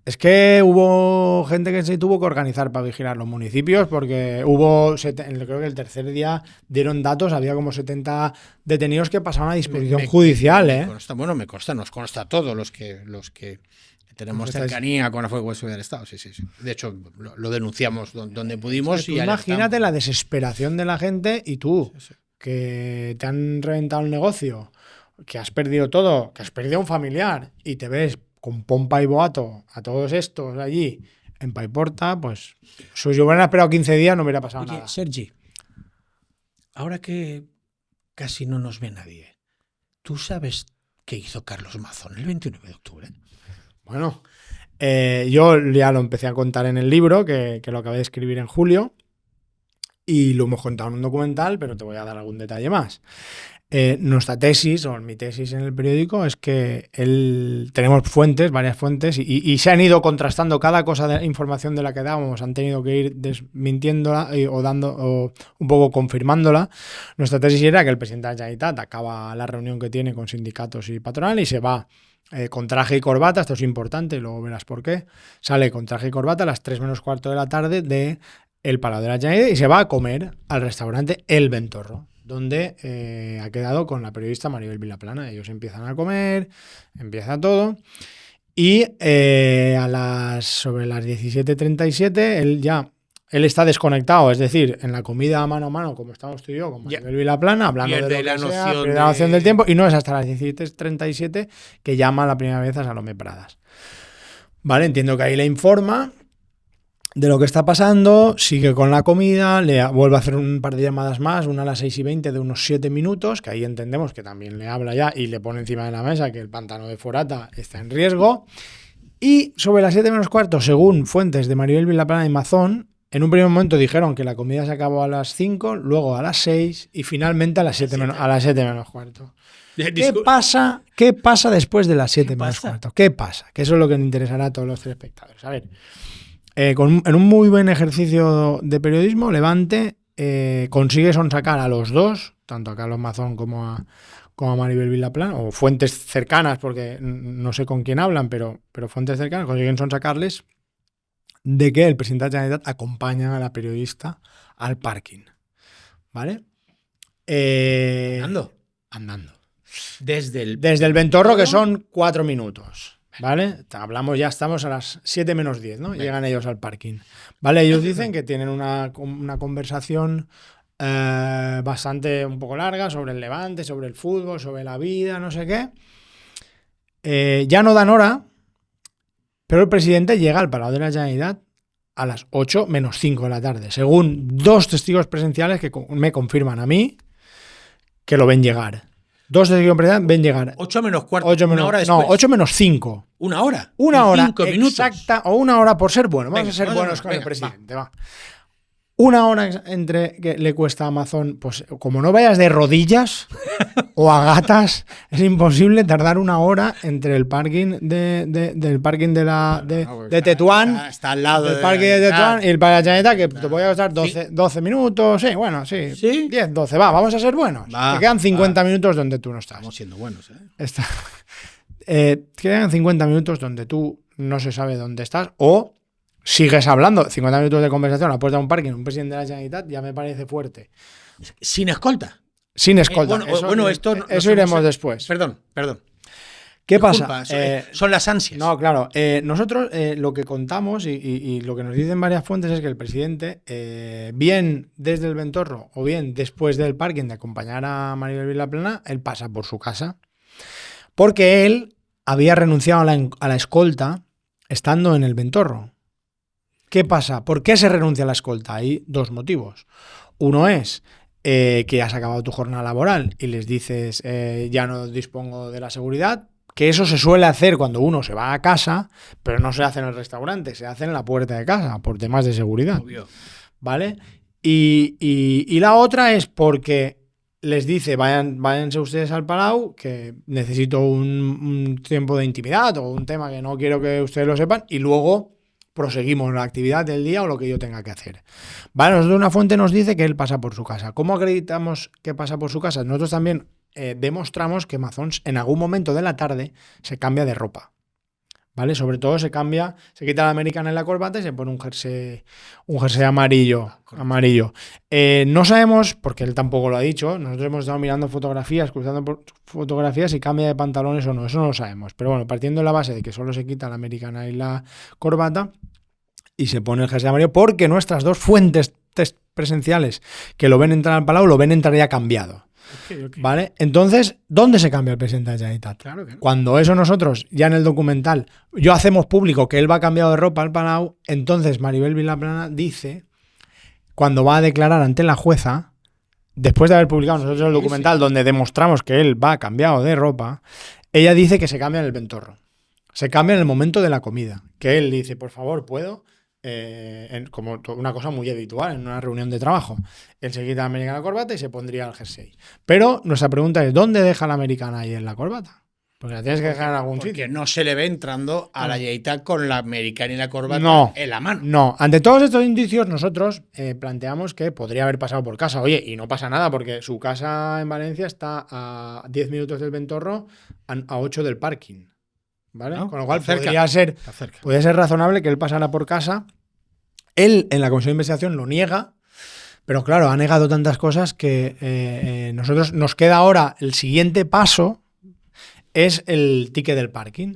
Es que hubo gente que se tuvo que organizar para vigilar los municipios porque creo que el tercer día dieron datos, había como 70 detenidos que pasaron a disposición judicial, ¿eh? Me consta, nos consta a todos los que tenemos cercanía con la Fuerza de Seguridad del Estado. Sí. De hecho, lo denunciamos donde pudimos. Tú imagínate la desesperación de la gente y tú, que te han reventado el negocio, que has perdido todo, que has perdido a un familiar y te ves con pompa y boato a todos estos allí en Paiporta, pues si hubieran esperado 15 días no hubiera pasado nada. Sergi, ahora que casi no nos ve nadie, ¿tú sabes qué hizo Carlos Mazón el 29 de octubre? Bueno, yo ya lo empecé a contar en el libro, que lo acabé de escribir en julio, y lo hemos contado en un documental, pero te voy a dar algún detalle más. Nuestra tesis, o mi tesis en el periódico, es que tenemos varias fuentes, y se han ido contrastando cada cosa de información de la que dábamos, han tenido que ir desmintiéndola o un poco confirmándola. Nuestra tesis era que el presidente de la Generalitat acaba la reunión que tiene con sindicatos y patronal y se va con traje y corbata, esto es importante, luego verás por qué, sale con traje y corbata a las 3 menos cuarto de la tarde del Palau de la Generalitat y se va a comer al restaurante El Ventorro, donde ha quedado con la periodista Maribel Vilaplana. Ellos empiezan a comer, empieza todo, y sobre las 17:37 él está desconectado, es decir, en la comida mano a mano, como estamos tú y yo, con Maribel Vilaplana, hablando de lo que sea, pierde la noción del tiempo, y no es hasta las 17:37 que llama la primera vez a Salomé Pradas. Vale, entiendo que ahí le informa de lo que está pasando, sigue con la comida, le vuelve a hacer un par de llamadas más, una a las 6:20 de unos 7 minutos, que ahí entendemos que también le habla ya y le pone encima de la mesa que el pantano de Forata está en riesgo. Y sobre las 7 menos cuarto, según fuentes de Maribel Vilaplana y Mazón, en un primer momento dijeron que la comida se acabó a las 5, luego a las 6 y finalmente a las 7 menos cuarto. ¿Qué pasa después de las 7 menos cuarto? ¿Qué pasa? Que eso es lo que le interesará a todos los telespectadores. A ver, en un muy buen ejercicio de periodismo, Levante consigue sonsacar a los dos, tanto a Carlos Mazón como a Maribel Vilaplana, o fuentes cercanas, porque no sé con quién hablan, pero fuentes cercanas consiguen sonsacarles de que el presidente de la Generalitat acompaña a la periodista al parking. ¿Vale? Andando. Desde el Ventorro, que son 4 minutos. ¿Vale? Ya estamos a las 7 menos 10, ¿no? Venga. Llegan ellos al parking. ¿Vale? Ellos dicen que tienen una conversación bastante un poco larga sobre el Levante, sobre el fútbol, sobre la vida, no sé qué. Ya no dan hora, pero el presidente llega al Palau de la Generalitat a las 8 menos 5 de la tarde, según 2 testigos presenciales que me confirman a mí que lo ven llegar. 2 testigos presenciales ven llegar. 8 menos cuarto, una hora después. No, 8 menos 5. ¿Una hora? Una hora 5 minutos. exacta, o una hora por ser bueno. Vamos a ser buenos con el presidente. Va. Una hora entre que le cuesta a Amazon, pues como no vayas de rodillas o a gatas, es imposible tardar una hora entre el parking del parking de Tetuán, está al lado del parking de Tetuán y el parking de la Generalitat, que te voy a costar 12 minutos, sí, bueno, sí, 10, 12, vamos a ser buenos. Te quedan 50 minutos donde tú no estás. Estamos siendo buenos, Te quedan 50 minutos donde tú no se sabe dónde estás o sigues hablando. 50 minutos de conversación a la puerta de un parking, un presidente de la Generalitat, ya me parece fuerte. ¿Sin escolta? Sin escolta. Eso iremos después. Perdón. ¿Qué Disculpa, pasa? Son las ansias. No, claro. Nosotros lo que contamos y lo que nos dicen varias fuentes es que el presidente, bien desde el Ventorro o bien después del parking de acompañar a Maribel Vilaplana, él pasa por su casa porque él había renunciado a la escolta estando en el Ventorro. ¿Qué pasa? ¿Por qué se renuncia a la escolta? Hay 2 motivos. Uno es que has acabado tu jornada laboral y les dices ya no dispongo de la seguridad, que eso se suele hacer cuando uno se va a casa, pero no se hace en el restaurante, se hace en la puerta de casa por temas de seguridad. Obvio. ¿Vale? Y la otra es porque les dice, váyanse ustedes al Palau, que necesito un tiempo de intimidad o un tema que no quiero que ustedes lo sepan, y luego proseguimos la actividad del día o lo que yo tenga que hacer. Vale, nosotros una fuente nos dice que él pasa por su casa. ¿Cómo acreditamos que pasa por su casa? Nosotros también demostramos que Mazón en algún momento de la tarde se cambia de ropa. ¿Vale? Sobre todo se quita la americana en la corbata y se pone un jersey amarillo. No sabemos, porque él tampoco lo ha dicho, nosotros hemos estado mirando fotografías, cruzando por fotografías si cambia de pantalones o no, eso no lo sabemos. Pero bueno, partiendo de la base de que solo se quita la americana y la corbata y se pone el jersey amarillo, porque nuestras dos fuentes presenciales que lo ven entrar al Palau lo ven entrar ya cambiado. Okay. ¿Vale? Entonces, ¿dónde se cambia el presidente de la Generalitat? Claro que no. Cuando eso nosotros, ya en el documental, yo hacemos público que él va cambiado de ropa al Palau, entonces Maribel Vilaplana dice, cuando va a declarar ante la jueza, después de haber publicado nosotros el documental donde demostramos que él va cambiado de ropa, ella dice que se cambia en el ventorro. Se cambia en el momento de la comida. Que él dice, por favor, ¿puedo? Como una cosa muy habitual en una reunión de trabajo. Él se quita la americana corbata y se pondría el jersey. Pero nuestra pregunta es, ¿dónde deja la americana ahí en la corbata? Porque la tienes que dejar en algún sitio. Porque no se le ve entrando a la Generalitat con la americana y la corbata en la mano. No, ante todos estos indicios nosotros planteamos que podría haber pasado por casa. Oye, y no pasa nada porque su casa en Valencia está a 10 minutos del Ventorro, a 8 del parking. ¿Vale? No, con lo cual podría ser razonable que él pasara por casa. Él en la comisión de investigación lo niega, pero claro, ha negado tantas cosas que nosotros nos queda ahora el siguiente paso es el ticket del parking.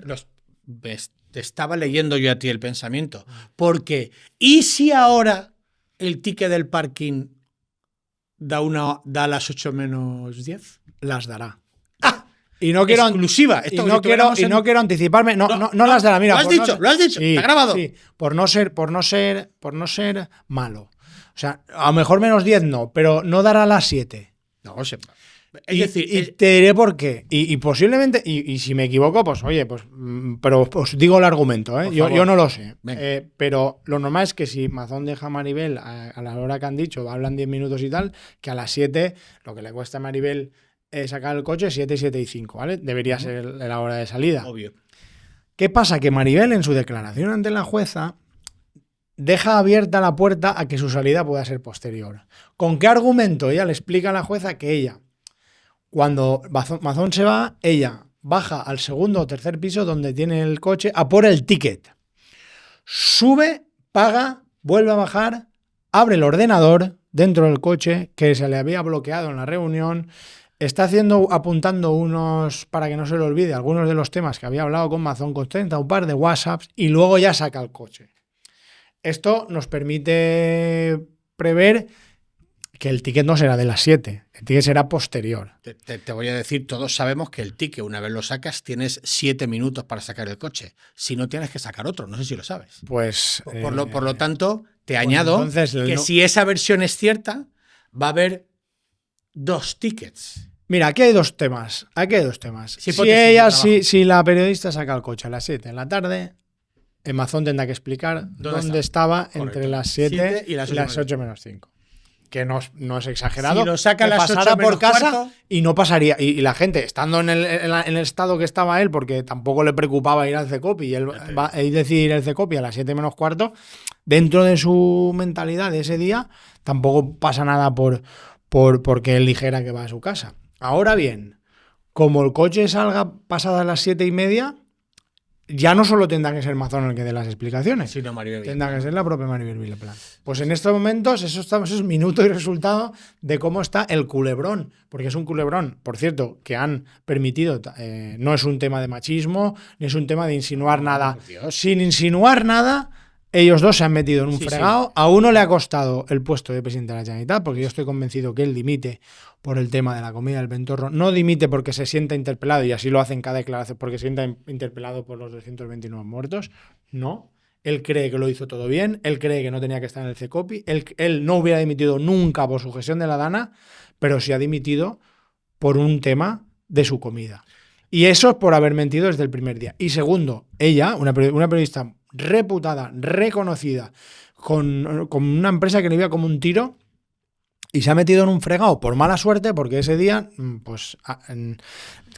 Te estaba leyendo yo a ti el pensamiento, porque ¿y si ahora el ticket del parking da a las 8 menos 10? Las dará. Y no quiero exclusiva. No quiero anticiparme. No las dará. Mira, lo has dicho. Sí, está grabado. Sí, por no ser malo. O sea, a lo mejor menos 10 no, pero no dará las 7. No, sepa. Es decir, te diré por qué. Y posiblemente, y si me equivoco, pues oye, pero os digo el argumento, ¿eh? Yo no lo sé. Pero lo normal es que si Mazón deja a Maribel a la hora que han dicho, hablan 10 minutos y tal, que a las 7 lo que le cuesta a Maribel sacar el coche 7, 7 y 5, ¿vale? Debería ser la hora de salida. Obvio. ¿Qué pasa? Que Maribel en su declaración ante la jueza deja abierta la puerta a que su salida pueda ser posterior. ¿Con qué argumento? Ella le explica a la jueza que ella, cuando Mazón se va, ella baja al segundo o tercer piso donde tiene el coche a por el ticket. Sube, paga, vuelve a bajar, abre el ordenador dentro del coche que se le había bloqueado en la reunión. Está apuntando para que no se le olvide, algunos de los temas que había hablado con Mazón, contesta un par de WhatsApps y luego ya saca el coche. Esto nos permite prever que el ticket no será de las 7, el ticket será posterior. Te voy a decir, todos sabemos que el ticket, una vez lo sacas, tienes 7 minutos para sacar el coche. Si no, tienes que sacar otro, no sé si lo sabes. Pues por lo tanto, te añado que si esa versión es cierta, va a haber 2 tickets. Mira, aquí hay dos temas. Si la periodista saca el coche a las 7 de la tarde, Mazón tendrá que explicar dónde estaba entre las 7 y las 8 menos 5. Que no es exagerado. Si lo saca a las 8 pasara por casa cuarto, y no pasaría. Y la gente, estando en el estado que estaba él, porque tampoco le preocupaba ir al CECOPI, y él va a decidir el CECOPI a las 7 menos cuarto, dentro de su mentalidad de ese día, tampoco pasa nada porque él dijera que va a su casa. Ahora bien, como el coche salga pasadas las 7:30, ya no solo tendrá que ser Mazón el que dé las explicaciones, sino tendrá que ser la propia Maribel Vilaplana. Pues en estos momentos, eso es minuto y resultado de cómo está el culebrón, porque es un culebrón, por cierto, que han permitido, no es un tema de machismo, ni es un tema de insinuar nada. Sin insinuar nada, ellos dos se han metido en un fregado. Sí. A uno le ha costado el puesto de presidente de la Generalitat, porque yo estoy convencido que él dimite por el tema de la comida del Ventorro. No dimite porque se sienta interpelado, y así lo hace en cada declaración, porque se sienta interpelado por los 229 muertos. No. Él cree que lo hizo todo bien, él cree que no tenía que estar en el CECOPI, él no hubiera dimitido nunca por su gestión de la Dana, pero sí ha dimitido por un tema de su comida. Y eso es por haber mentido desde el primer día. Y segundo, ella, una periodista reputada, reconocida, con una empresa que le iba como un tiro, y se ha metido en un fregado por mala suerte, porque ese día pues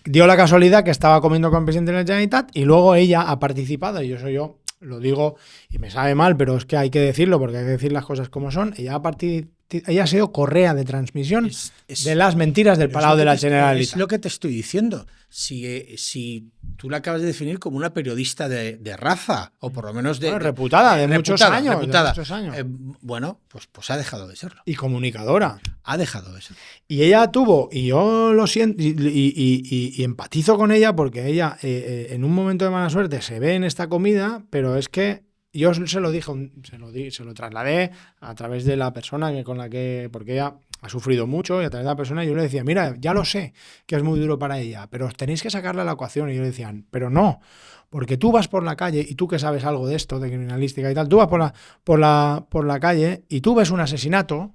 dio la casualidad que estaba comiendo con el presidente de la Generalitat y luego ella ha participado, y yo lo digo y me sabe mal, pero es que hay que decirlo porque hay que decir las cosas como son. Ella ha sido correa de transmisión de las mentiras del Palau de la Generalitat. Es lo que te estoy diciendo. Si tú la acabas de definir como una periodista de raza, o por lo menos reputada, de muchos años. Bueno, pues ha dejado de serlo. Y comunicadora. Ha dejado de serlo. Y ella tuvo, y yo lo siento, y empatizo con ella, porque ella en un momento de mala suerte se ve en esta comida, pero es que yo se lo dije, se lo trasladé a través de la persona porque ella ha sufrido mucho, y a través de la persona yo le decía, mira, ya lo sé que es muy duro para ella, pero tenéis que sacarla a la ecuación. Y yo le decía, pero no, porque tú vas por la calle, y tú que sabes algo de esto, de criminalística y tal, tú vas por la calle y tú ves un asesinato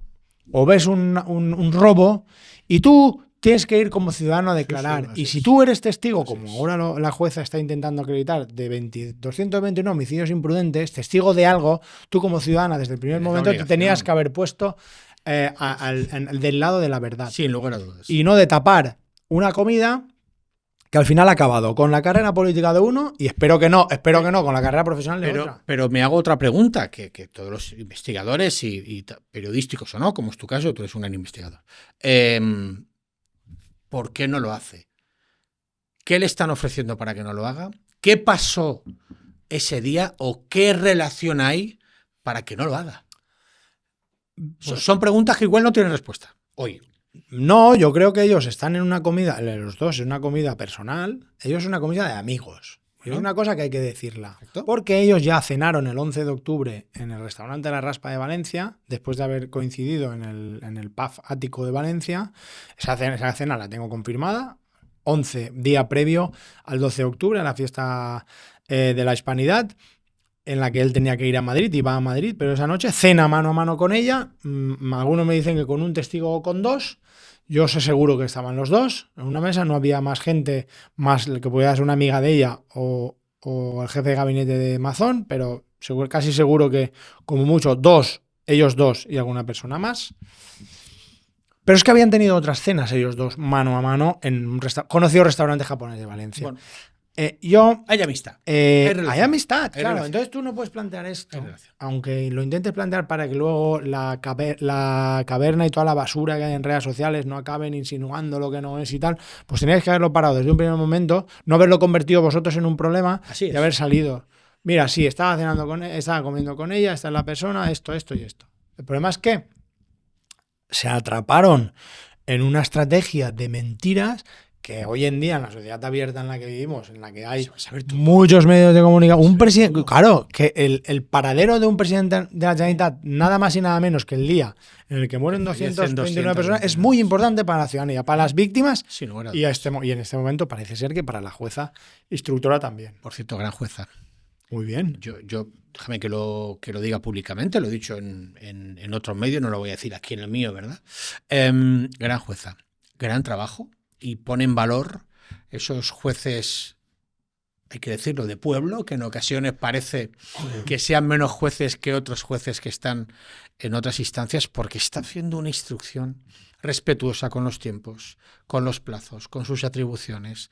o ves un robo y tú tienes que ir como ciudadano a declarar. Y si tú eres testigo, como ahora la jueza está intentando acreditar, de 221 homicidios imprudentes, testigo de algo, tú como ciudadana desde el primer momento te tenías que haber puesto del lado de la verdad. Sin lugar a dudas. Y no de tapar una comida que al final ha acabado con la carrera política de uno, y espero que no, con la carrera profesional de otra. Pero me hago otra pregunta, que todos los investigadores y periodísticos o no, como es tu caso, tú eres un gran investigador. ¿Por qué no lo hace? ¿Qué le están ofreciendo para que no lo haga? ¿Qué pasó ese día o qué relación hay para que no lo haga? Son preguntas que igual no tienen respuesta hoy. No, yo creo que ellos están en una comida, los dos, en una comida personal. Ellos es una comida de amigos. Es una cosa que hay que decirla. Perfecto. Porque ellos ya cenaron el 11 de octubre en el restaurante La Raspa de Valencia, después de haber coincidido en el pub ático de Valencia. Esa cena la tengo confirmada. 11, día previo al 12 de octubre, a la fiesta de la Hispanidad, en la que él tenía que ir a Madrid, iba a Madrid, pero esa noche cena mano a mano con ella. Algunos me dicen que con un testigo o con dos. Yo sé seguro que estaban los dos en una mesa, no había más gente, más que pudiera ser una amiga de ella o el jefe de gabinete de Mazón, pero casi seguro que como mucho ellos dos y alguna persona más. Pero es que habían tenido otras cenas ellos dos, mano a mano, en un conocido restaurante japonés de Valencia. Bueno. Hay amistad. Hay amistad, claro. Relación. Entonces tú no puedes plantear esto, aunque lo intentes plantear para que luego la caverna y toda la basura que hay en redes sociales no acaben insinuando lo que no es y tal. Pues teníais que haberlo parado desde un primer momento, no haberlo convertido vosotros en un problema y haber salido. Mira, sí, estaba comiendo con ella, esta es la persona, esto y esto. El problema es que se atraparon en una estrategia de mentiras que hoy en día, en la sociedad abierta en la que vivimos, en la que hay muchos medios de comunicación, un presidente, claro, que el paradero de un presidente de la Generalitat, nada más y nada menos que el día en el que mueren 229 personas, es muy importante para la ciudadanía, para las víctimas, y en este momento parece ser que para la jueza instructora también. Por cierto, gran jueza. Muy bien. Yo déjame que lo diga públicamente, lo he dicho en otros medios, no lo voy a decir aquí en el mío, ¿verdad? Gran jueza, gran trabajo. Y pone en valor esos jueces, hay que decirlo, de pueblo, que en ocasiones parece que sean menos jueces que otros jueces que están en otras instancias, porque está haciendo una instrucción respetuosa con los tiempos, con los plazos, con sus atribuciones.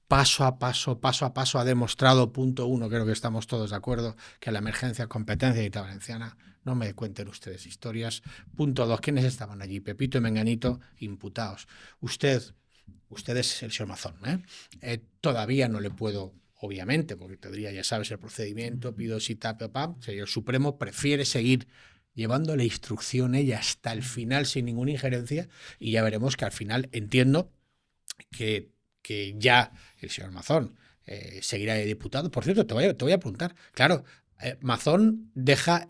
Paso a paso ha demostrado, punto 1, creo que estamos todos de acuerdo, que la emergencia competencia y valenciana, no me cuenten ustedes historias. Punto 2, ¿quiénes estaban allí? Pepito y Menganito, imputados. Usted es el señor Mazón, todavía no le puedo, obviamente, porque tendría, ya sabes, el procedimiento, pido cita, el Supremo prefiere seguir llevando la instrucción ella hasta el final sin ninguna injerencia, y ya veremos que al final entiendo que ya el señor Mazón seguirá de diputado. Por cierto, te voy a preguntar, claro, Mazón deja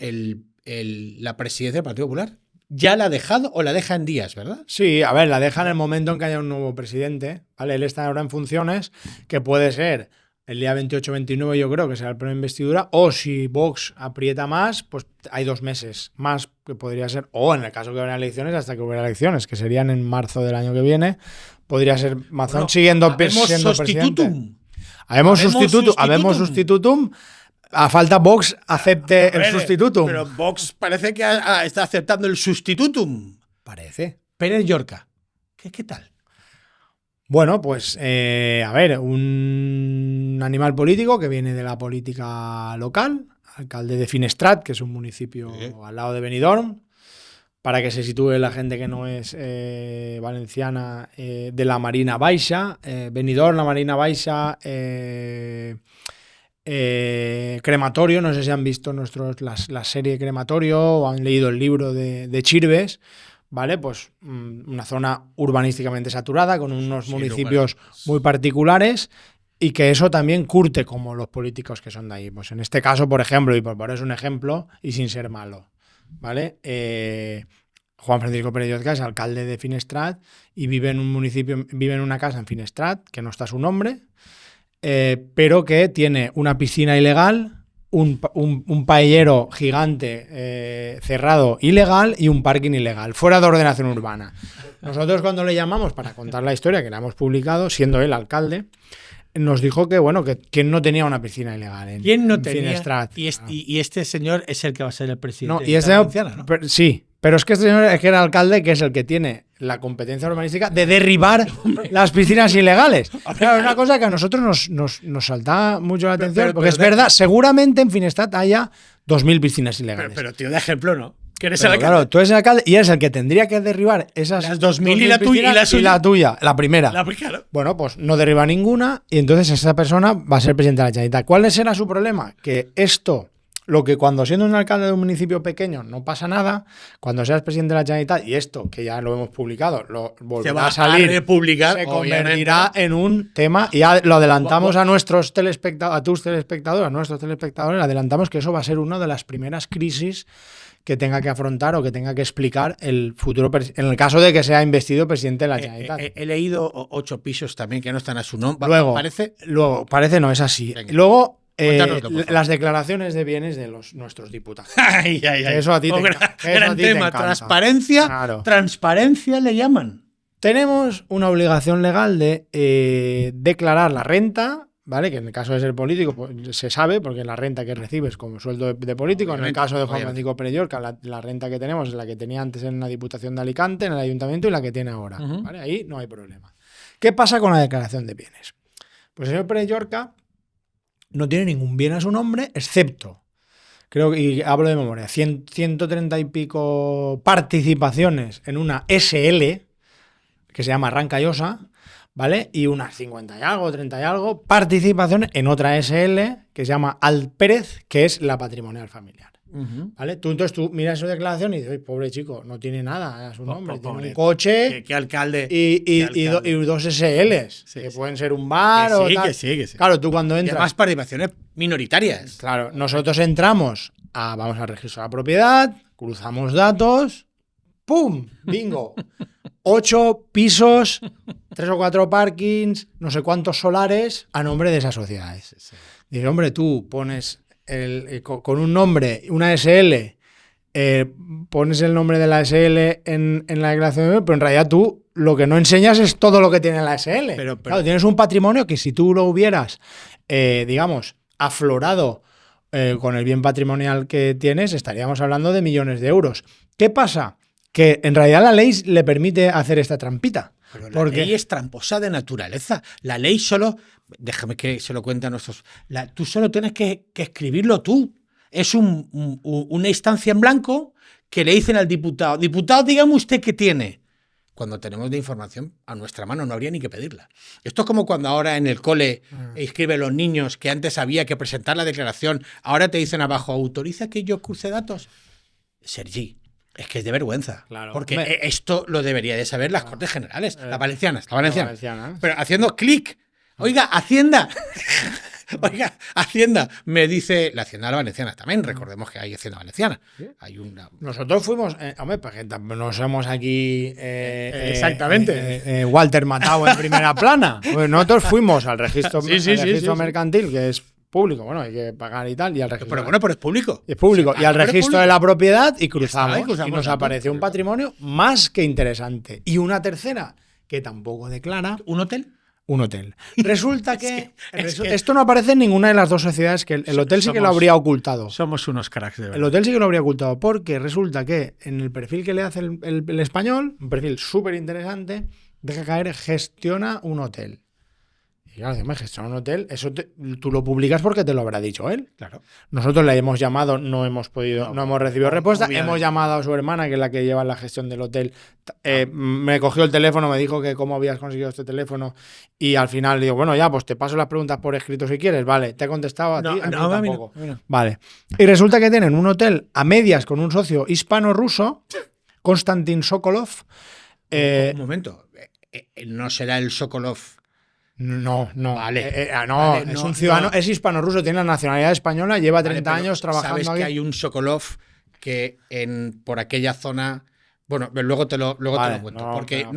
la presidencia del Partido Popular. ¿Ya la ha dejado o la deja en días, verdad? Sí, a ver, la deja en el momento en que haya un nuevo presidente, ¿vale? Él está ahora en funciones, que puede ser el día 28-29, yo creo que será el pleno de investidura, o si Vox aprieta más, pues hay 2 meses más que podría ser, o en el caso que hubiera elecciones, hasta que hubiera elecciones, que serían en marzo del año que viene, podría ser Mazón siendo presidente. Habemos sustitutum. A falta Vox acepte el sustitutum. Pero Vox parece que está aceptando el sustitutum. Parece. Pérez Llorca. ¿Qué tal? Bueno, pues, a ver, un animal político que viene de la política local, alcalde de Finestrat, que es un municipio al lado de Benidorm, para que se sitúe la gente que no es valenciana, de la Marina Baixa. Benidorm, la Marina Baixa, Crematorio, no sé si han visto la serie Crematorio o han leído el libro de Chirves. ¿Vale? Pues una zona urbanísticamente saturada, con unos municipios muy particulares, y que eso también curte como los políticos que son de ahí. Pues en este caso, por ejemplo, y por poner un ejemplo, y sin ser malo, ¿vale? Juan Francisco Pérez Llorca es alcalde de Finestrat y vive en un municipio, vive en una casa en Finestrat, que no está su nombre, pero que tiene una piscina ilegal, un paellero gigante cerrado ilegal y un parking ilegal, fuera de ordenación urbana. Nosotros cuando le llamamos para contar la historia, que la hemos publicado, siendo él alcalde, nos dijo que, bueno, que quién no tenía una piscina ilegal en ¿Quién no tenía? Finestrat. Y este señor es el que va a ser el presidente. No, y este, ¿no? Sí, pero es que este señor es que era alcalde, que es el que tiene la competencia urbanística de derribar las piscinas ilegales. Claro, es una cosa que a nosotros nos salta mucho la atención, porque es verdad, seguramente en Finestrat haya 2.000 piscinas ilegales. Pero tío, de ejemplo, ¿no? Que eres el alcalde. Claro, tú eres el alcalde y eres el que tendría que derribar esas las 2.000 y la tuya y la tuya, la primera. Claro. Bueno, pues no derriba ninguna y entonces esa persona va a ser presidente de la Generalitat. ¿Cuál será su problema? Que esto, lo que cuando siendo un alcalde de un municipio pequeño no pasa nada, cuando seas presidente de la Generalitat, y esto, que ya lo hemos publicado, lo volverá a salir, republicar, se convertirá en un tema, y ya lo adelantamos a nuestros telespectadores, a tus telespectadores, a nuestros telespectadores, adelantamos que eso va a ser una de las primeras crisis que tenga que afrontar o que tenga que explicar el futuro, en el caso de que sea investido presidente de la Generalitat. He leído 8 pisos también que no están a su nombre. Parece no, es así. Venga. Luego, las declaraciones de bienes de nuestros diputados. Eso a ti gran tema, transparencia. Claro. Transparencia le llaman. Tenemos una obligación legal de declarar la renta, ¿vale? Que en el caso de ser político pues, se sabe, porque la renta que recibes como sueldo de político, en el caso de Juan Francisco Pérez Llorca, la renta que tenemos es la que tenía antes en la Diputación de Alicante, en el Ayuntamiento, y la que tiene ahora. ¿Vale? Ahí no hay problema. ¿Qué pasa con la declaración de bienes? Pues el señor Pérez Llorca no tiene ningún bien a su nombre, excepto, creo que, y hablo de memoria, 130 y pico participaciones en una SL, que se llama Rancallosa, ¿vale? Y unas 50 y algo, 30 y algo, participaciones en otra SL, que se llama Alpérez, que es la patrimonial familiar. ¿Vale? Entonces tú miras su declaración y dices, pobre chico, no tiene nada a su nombre, tiene un coche ¿Qué alcalde? Y dos SLs, que pueden ser un bar o tal. Que sí. Claro, tú cuando entras... Y además participaciones minoritarias. Claro, nosotros entramos, vamos al registro de la propiedad, cruzamos datos, ¡pum! ¡Bingo! 8 pisos, 3 o 4 parkings, no sé cuántos solares a nombre de esas sociedades. Dice, hombre, tú pones con un nombre, una SL, pones el nombre de la SL en la declaración, pero en realidad tú lo que no enseñas es todo lo que tiene la SL. Claro, tienes un patrimonio que si tú lo hubieras, digamos, aflorado con el bien patrimonial que tienes, estaríamos hablando de millones de euros. ¿Qué pasa? Que en realidad la ley le permite hacer esta trampita. Pero la ley es tramposa de naturaleza. La ley solo, déjame que se lo cuente a nuestros... tú solo tienes que escribirlo tú. Es una instancia en blanco que le dicen al diputado, diputado, dígame usted qué tiene. Cuando tenemos de información a nuestra mano, no habría ni que pedirla. Esto es como cuando ahora en el cole inscriben los niños, que antes había que presentar la declaración, ahora te dicen abajo, ¿autoriza que yo cruce datos? Sergi, es que es de vergüenza. Claro, porque esto lo debería de saber las Cortes Generales, las valencianas. Pero haciendo clic, oiga, Hacienda. Oiga, Hacienda, me dice la Hacienda Valenciana. También recordemos que hay Hacienda Valenciana. ¿Sí? Hay una... Nosotros fuimos, hombre, porque no somos aquí exactamente Walter Matthau en primera plana. Pues nosotros fuimos al registro, mercantil, que es público, bueno, hay que pagar y tal, y al registro. Pero es público. Es público. Y al registro de la propiedad y cruzamos y nos apareció un patrimonio más que interesante. Y una tercera, que tampoco declara. ¿Un hotel? un hotel. Resulta que, es que esto no aparece en ninguna de las dos sociedades, que el hotel sí que lo habría ocultado. Somos unos cracks, de verdad. El hotel sí que lo habría ocultado, porque resulta que en el perfil que le hace el español, un perfil súper interesante, deja caer gestiona un hotel. Y claro, me gestiona un hotel, eso tú lo publicas porque te lo habrá dicho él. Claro. Nosotros le hemos llamado, no hemos recibido respuesta. Obviamente. Hemos llamado a su hermana, que es la que lleva la gestión del hotel. Me cogió el teléfono, me dijo que cómo habías conseguido este teléfono. Y al final digo, bueno, ya, pues te paso las preguntas por escrito si quieres. Vale, te he contestado a ti, a mí tampoco. A mí no. Vale. Y resulta que tienen un hotel a medias con un socio hispano-ruso, Konstantin Sokolov. Un momento. ¿No será el Sokolov? No. Vale. Vale, es un ciudadano, es hispano-ruso, tiene la nacionalidad española, lleva 30 años trabajando sabes aquí. Que hay un Sokolov que por aquella zona. Bueno, luego te lo cuento. Porque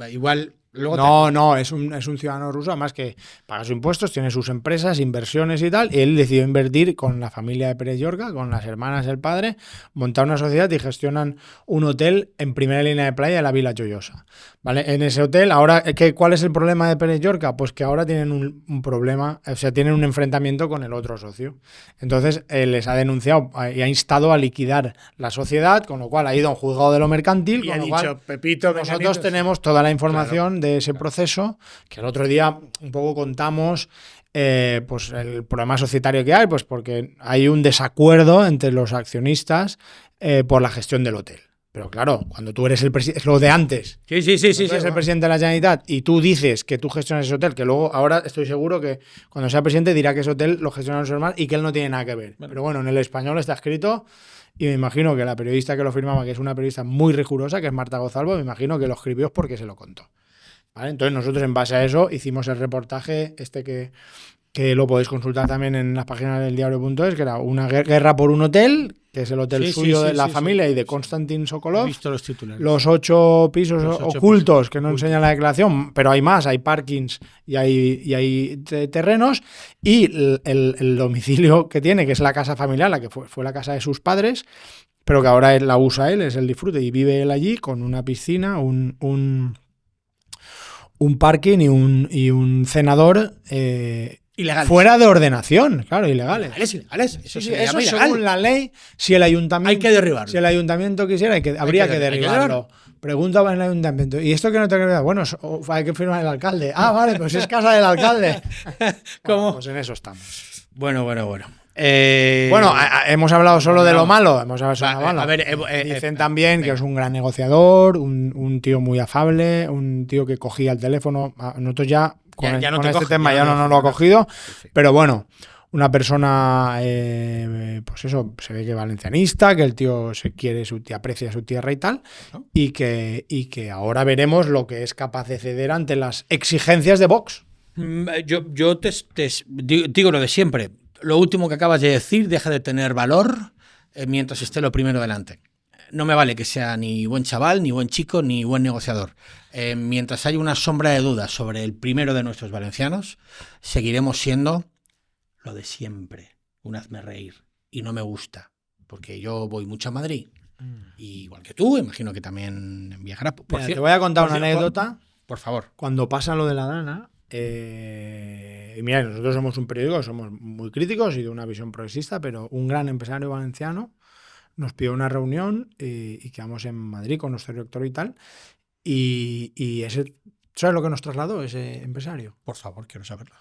igual. No, es un ciudadano ruso, además que paga sus impuestos, tiene sus empresas, inversiones y tal, y él decidió invertir con la familia de Pérez Llorca, con las hermanas del padre, montar una sociedad y gestionan un hotel en primera línea de playa de la Vila Joyosa. ¿Vale? En ese hotel, ahora, ¿cuál es el problema de Pérez Llorca? Pues que ahora tienen un problema, o sea, tienen un enfrentamiento con el otro socio. Entonces, les ha denunciado y ha instado a liquidar la sociedad, con lo cual ha ido a un juzgado de lo mercantil, y con ha lo dicho, cual Pepito, nosotros tenemos toda la información de ese claro. proceso, que el otro día un poco contamos pues el problema societario que hay, pues porque hay un desacuerdo entre los accionistas por la gestión del hotel. Pero claro, cuando tú eres el presidente, es lo de antes. Sí. Tú eres el presidente de la Generalitat y tú dices que tú gestionas ese hotel, que luego ahora estoy seguro que cuando sea presidente dirá que ese hotel lo gestionan sus hermanos y que él no tiene nada que ver. Pero bueno, en el español está escrito y me imagino que la periodista que lo firmaba, que es una periodista muy rigurosa, que es Marta Gozalvo, me imagino que lo escribió porque se lo contó. ¿Vale? Entonces nosotros en base a eso hicimos el reportaje que lo podéis consultar también en las páginas del diario.es, que era una guerra por un hotel, que es el hotel suyo de la familia y de Konstantin Sokolov. He visto los titulares. Los 8 pisos ocultos que no enseñan la declaración, pero hay más, hay parkings y hay terrenos, y el domicilio que tiene, que es la casa familiar, la que fue la casa de sus padres, pero que ahora la usa él, es el disfrute, y vive él allí con una piscina, un parking y un cenador ilegales. Fuera de ordenación, claro, ilegales. Ilegales. Eso según la ley, si el ayuntamiento hay que derribarlo. Si el ayuntamiento quisiera, habría que derribarlo. Preguntaba en el ayuntamiento. ¿Y esto que no te queda? Bueno, hay que firmar el alcalde. Ah, vale, pues es casa del alcalde. ¿Cómo? Pues en eso estamos. Bueno. Bueno, hemos hablado solo de lo malo. Hemos hablado solo de lo malo. A ver, dicen también que es un gran negociador, un tío muy afable, un tío que cogía el teléfono. Nosotros ya con este tema ya no lo ha cogido, sí. Pero bueno, una persona, pues eso, se ve que valencianista, que el tío aprecia su tierra y tal, ¿no? y que ahora veremos lo que es capaz de ceder ante las exigencias de Vox. Yo te digo lo de siempre. Lo último que acabas de decir deja de tener valor mientras esté lo primero delante. No me vale que sea ni buen chaval, ni buen chico, ni buen negociador. Mientras haya una sombra de duda sobre el primero de nuestros valencianos, seguiremos siendo lo de siempre. Un hazme reír. Y no me gusta, porque yo voy mucho a Madrid. Y igual que tú, imagino que también en Viagra. Te voy a contar una anécdota. Por favor. Cuando pasa lo de la Dana, y mira, nosotros somos un periódico, somos muy críticos y de una visión progresista, pero un gran empresario valenciano nos pidió una reunión y quedamos en Madrid con nuestro director y tal. Y ese, ¿sabes lo que nos trasladó ese empresario? Por favor, quiero saberlo.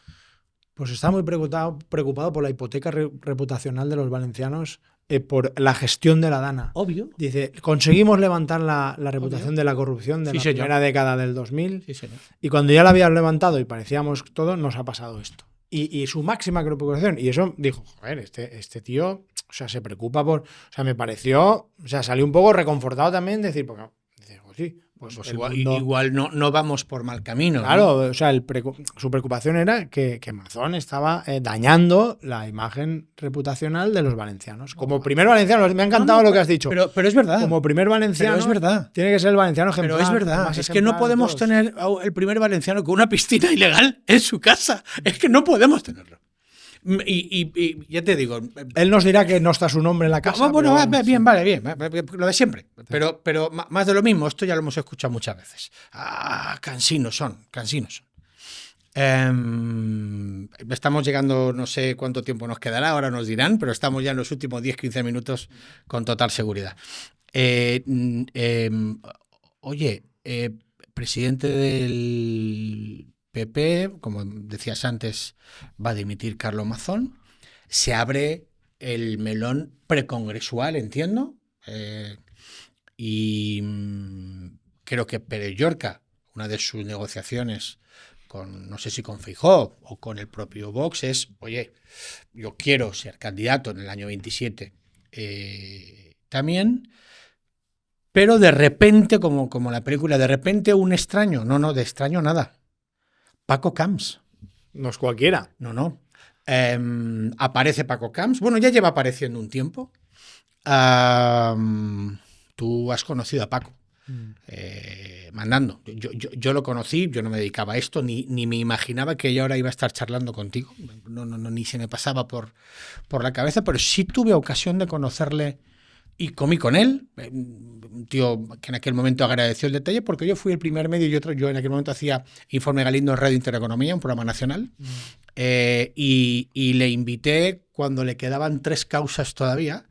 Pues está muy preocupado por la hipoteca reputacional de los valencianos por la gestión de la Dana. Obvio. Dice, conseguimos levantar la reputación de la corrupción de la primera década del 2000. Sí, señor. Y cuando ya la habían levantado y parecíamos todo, nos ha pasado esto. Y su máxima preocupación, y eso dijo, joder, este tío, o sea, se preocupa por... O sea, me pareció... O sea, salió un poco reconfortado también de decir, porque... Dice, oh, sí, pues igual no vamos por mal camino. Claro, ¿no? O sea, su preocupación era que Mazón estaba dañando la imagen reputacional de los valencianos. Como primer valenciano, me ha encantado lo que has dicho. Pero es verdad. Como primer valenciano, es verdad. Tiene que ser el valenciano ejemplar. Pero es verdad. Es que no podemos tener el primer valenciano con una piscina ilegal en su casa. Es que no podemos tenerlo. Y ya te digo... Él nos dirá que no está su nombre en la casa. Bueno, bien, lo de siempre. Pero más de lo mismo, esto ya lo hemos escuchado muchas veces. Cansinos son. Estamos llegando, no sé cuánto tiempo nos quedará, ahora nos dirán, pero estamos ya en los últimos 10-15 minutos con total seguridad. Oye, presidente del PP, como decías antes, va a dimitir Carlos Mazón. Se abre el melón precongresual, entiendo. Y creo que Pérez Llorca, una de sus negociaciones con, no sé si con Feijóo o con el propio Vox, es, oye, yo quiero ser candidato en el año 27 también, pero de repente, como la película, de repente un extraño, no, de extraño nada, Paco Camps. No es cualquiera. No. Aparece Paco Camps, bueno, ya lleva apareciendo un tiempo. Tú has conocido a Paco. Mandando. Yo lo conocí, yo no me dedicaba a esto, ni me imaginaba que yo ahora iba a estar charlando contigo. No, ni se me pasaba por la cabeza, pero sí tuve ocasión de conocerle y comí con él. Un tío que en aquel momento agradeció el detalle porque yo fui el primer medio yo en aquel momento hacía Informe Galindo en Radio Intereconomía, un programa nacional, y le invité cuando le quedaban 3 causas todavía,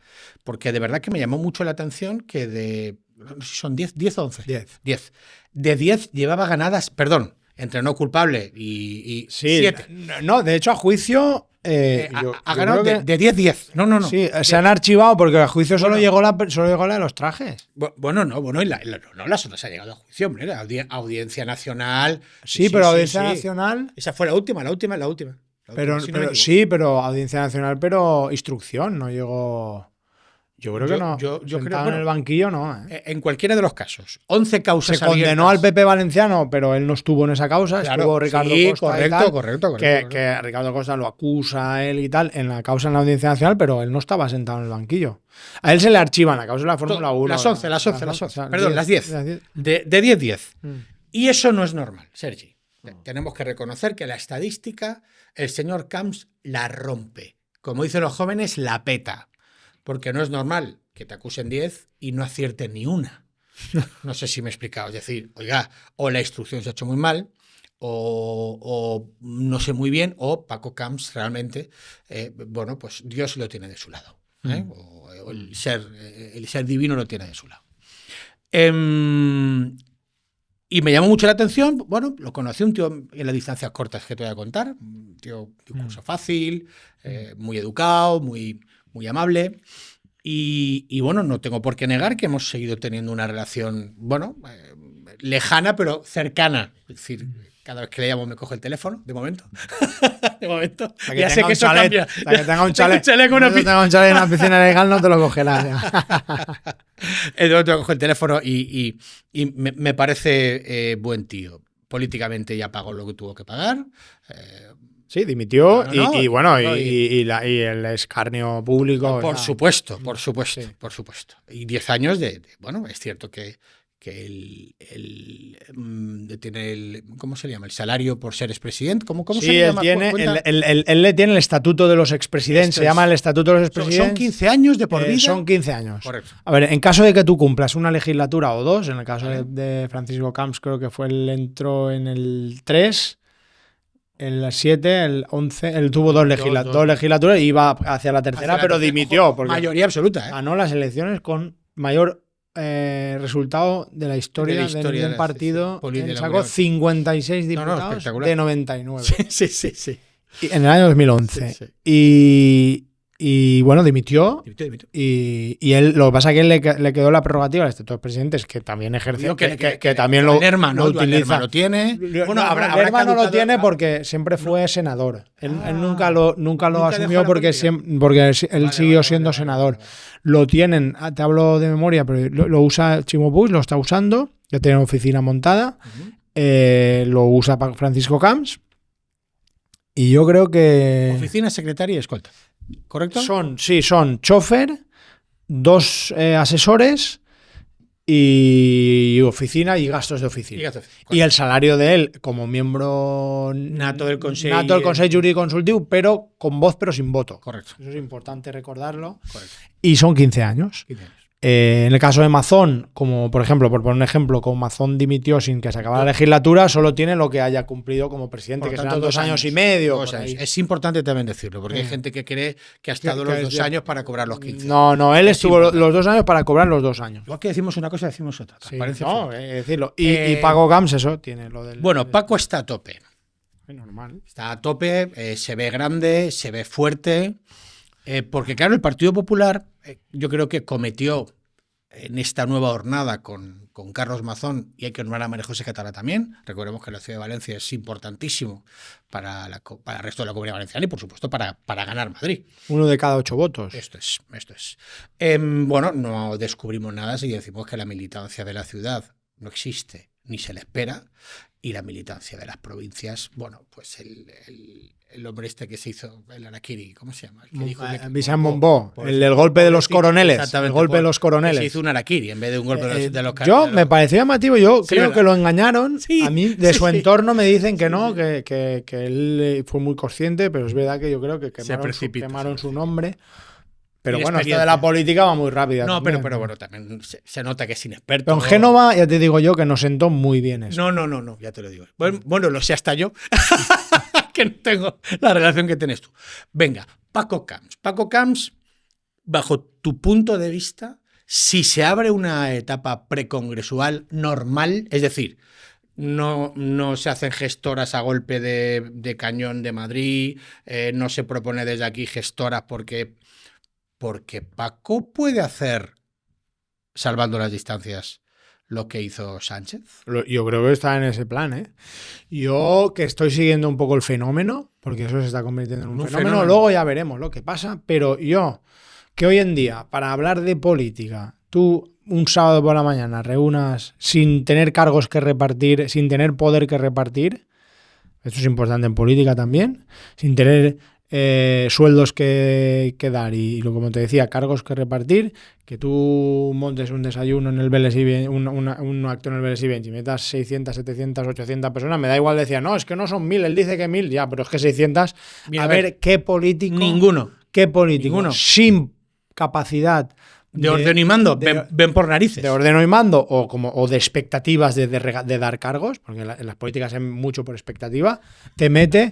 porque de verdad que me llamó mucho la atención que no sé si son 10 o 11. 10. De 10 llevaba ganadas, perdón, entre no culpable y 7. No, de hecho, a juicio... ha ganado de 10. No. Sí, se han archivado porque a juicio solo llegó la de los trajes. Y las otras ha llegado a juicio, hombre, Audiencia Nacional. Sí, pero Audiencia Nacional... Esa fue la última. Pero Audiencia Nacional, pero instrucción, no llegó... Yo creo que no. Yo creo que en el banquillo no. En cualquiera de los casos. 11 causas se condenó abiertas. Al PP valenciano, pero él no estuvo en esa causa. Claro, estuvo Ricardo Costa. Correcto. Que Ricardo Costa lo acusa a él y tal en la causa en la Audiencia Nacional, pero él no estaba sentado en el banquillo. A él se le archivan la causa de la Fórmula 1. Las 11. Perdón, las 10. De 10. Y eso no es normal, Sergi. Tenemos que reconocer que la estadística, el señor Camps la rompe. Como dicen los jóvenes, la peta. Porque no es normal que te acusen 10 y no acierten ni una. No sé si me he explicado. Es decir, oiga, o la instrucción se ha hecho muy mal, o no sé muy bien, o Paco Camps realmente, pues Dios lo tiene de su lado. O el ser divino lo tiene de su lado. Y me llamó mucho la atención, lo conocí, un tío en las distancias cortas que te voy a contar, un tío de curso fácil, muy educado, muy amable. Y no tengo por qué negar que hemos seguido teniendo una relación, lejana, pero cercana. Es decir, cada vez que le llamo me coge el teléfono, de momento. Ya sé que eso cambia. Para que tenga un chalet. Tenga un chalet en una piscina legal, no te lo cogerás. Entonces coge el teléfono y me parece buen tío. Políticamente ya pagó lo que tuvo que pagar. Sí, dimitió y el escarnio público. Por supuesto. Y 10 años es cierto que él tiene el, ¿cómo se llama? El salario por ser expresidente. ¿Cómo se llama? Él le tiene el estatuto de los expresidentes. Se llama el estatuto de los expresidentes. ¿Son 15 años de por vida? Son 15 años. Correcto. A ver, en caso de que tú cumplas una legislatura o 2, en el caso de Francisco Camps, creo que él entró en el 3. El 7, el 11, él tuvo dos legislaturas y iba hacia la tercera, pero dimitió. Porque mayoría absoluta. Ganó las elecciones con mayor resultado de la historia de un partido. Sacó 56 diputados de 99. Sí. En el año 2011. Sí. Y dimitió. Y él, lo que pasa es que él le quedó la prerrogativa al estatuto de presidentes, que también ejerció, que también lo utiliza. Lo tiene. Lerma no lo tiene porque siempre fue senador. Él nunca lo asumió porque él siguió siendo senador. Lo tienen, te hablo de memoria, pero lo usa Chimo Puig, lo está usando, ya tiene oficina montada, lo usa Francisco Camps. Y yo creo que... Oficina, secretaria y escolta. ¿Correcto? Son chofer, 2 asesores y oficina y gastos de oficina. Y el salario de él como miembro nato del Consell Jurídico Consultivo, pero con voz pero sin voto. Correcto. Eso es importante recordarlo. Correcto. Y son 15 años. En el caso de Mazón, como por ejemplo, por poner un ejemplo, como Mazón dimitió sin que se acabara la legislatura, solo tiene lo que haya cumplido como presidente, que serán 2 años y medio. Es importante también decirlo, porque hay gente que cree que ha estado los 2 años para cobrar los 15. No, él estuvo los 2 años para cobrar los 2 años. Igual que decimos una cosa, decimos otra. Transparencia. No, decirlo. Y Paco Camps, eso, tiene lo del... Bueno, Paco está a tope. Normal. Está a tope, se ve grande, se ve fuerte, porque claro, el Partido Popular yo creo que cometió en esta nueva jornada con Carlos Mazón, y hay que nombrar a María José Catalá también. Recordemos que la ciudad de Valencia es importantísimo para el resto de la comunidad valenciana y por supuesto para ganar Madrid. 1 de cada 8 votos. Esto es. Bueno, no descubrimos nada si decimos que la militancia de la ciudad no existe ni se le espera, y la militancia de las provincias, bueno, pues el hombre este que se hizo el Araquiri, ¿cómo se llama? Vicent Monbó, el del golpe de los coroneles. Exactamente. El golpe de los coroneles. Se hizo un Araquiri en vez de un golpe de los Yo me pareció llamativo, yo creo ¿verdad? Que lo engañaron. Sí, a mí, de su entorno me dicen que no, que él fue muy consciente, pero es verdad que yo creo que quemaron su nombre. Pero bueno, esto de la política va muy rápida. No, pero bueno, también se nota que es inexperto. Pero en Génova, ya te digo yo, que nos sentó muy bien eso. No, ya te lo digo. Bueno, lo sé hasta yo, que no tengo la relación que tienes tú. Venga, Paco Camps. Paco Camps, bajo tu punto de vista, si se abre una etapa precongresual normal, es decir, no se hacen gestoras a golpe de cañón de Madrid, no se propone desde aquí gestoras porque Paco puede hacer, salvando las distancias, lo que hizo Sánchez. Yo creo que está en ese plan, ¿eh? Yo que estoy siguiendo un poco el fenómeno, porque eso se está convirtiendo en un fenómeno, luego ya veremos lo que pasa, pero yo, que hoy en día, para hablar de política, tú un sábado por la mañana reúnas sin tener cargos que repartir, sin tener poder que repartir, esto es importante en política también, sin tener sueldos que dar y como te decía, cargos que repartir, que tú montes un desayuno en el Vélez y un acto en el Vélez y metas 600, 700, 800 personas, me da igual, decía, no, es que no son 1000, él dice que 1000, ya, pero es que 600, a ver, ¿qué político? ¿Qué político? Sin capacidad de ordeno y mando, ven por narices. De ordeno y mando o de expectativas de dar cargos, porque en las políticas es mucho por expectativa, te mete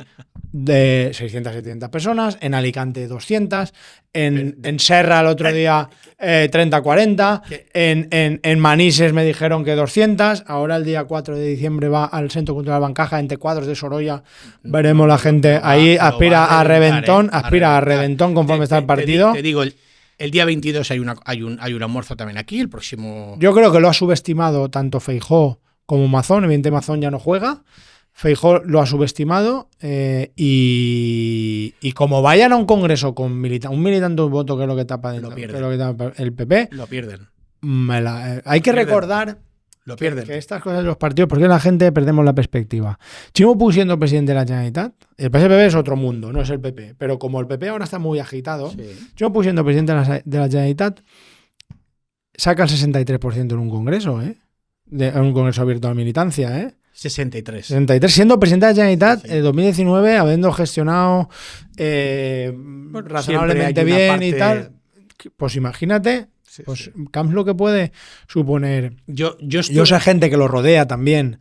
de 600 a 700 personas, en Alicante 200, en Serra el otro día 30 40, en Manises me dijeron que 200, ahora el día 4 de diciembre va al Centro Cultural Bancaja, entre cuadros de Sorolla, veremos la gente ahí, aspira a reventón conforme está el partido. Te digo, el día 22 hay un almuerzo también aquí, el próximo... Yo creo que lo ha subestimado tanto Feijóo como Mazón. Evidentemente Mazón ya no juega. Feijóo lo ha subestimado y como vayan a un congreso con un militante un voto, que es lo que tapa dentro, que es lo que tapa el PP, lo pierden. Hay que recordar que estas cosas de los partidos, porque la gente perdemos la perspectiva. Chimo Puig siendo presidente de la Generalitat, el PSPB es otro mundo, no es el PP, pero como el PP ahora está muy agitado, Chimo Puig siendo presidente de la Generalitat saca el 63% en un congreso, en un congreso abierto a la militancia, 63, siendo presidente de la Generalitat en 2019, habiendo gestionado razonablemente bien y tal. Pues imagínate, Camps lo que puede suponer. Yo sé gente que lo rodea también,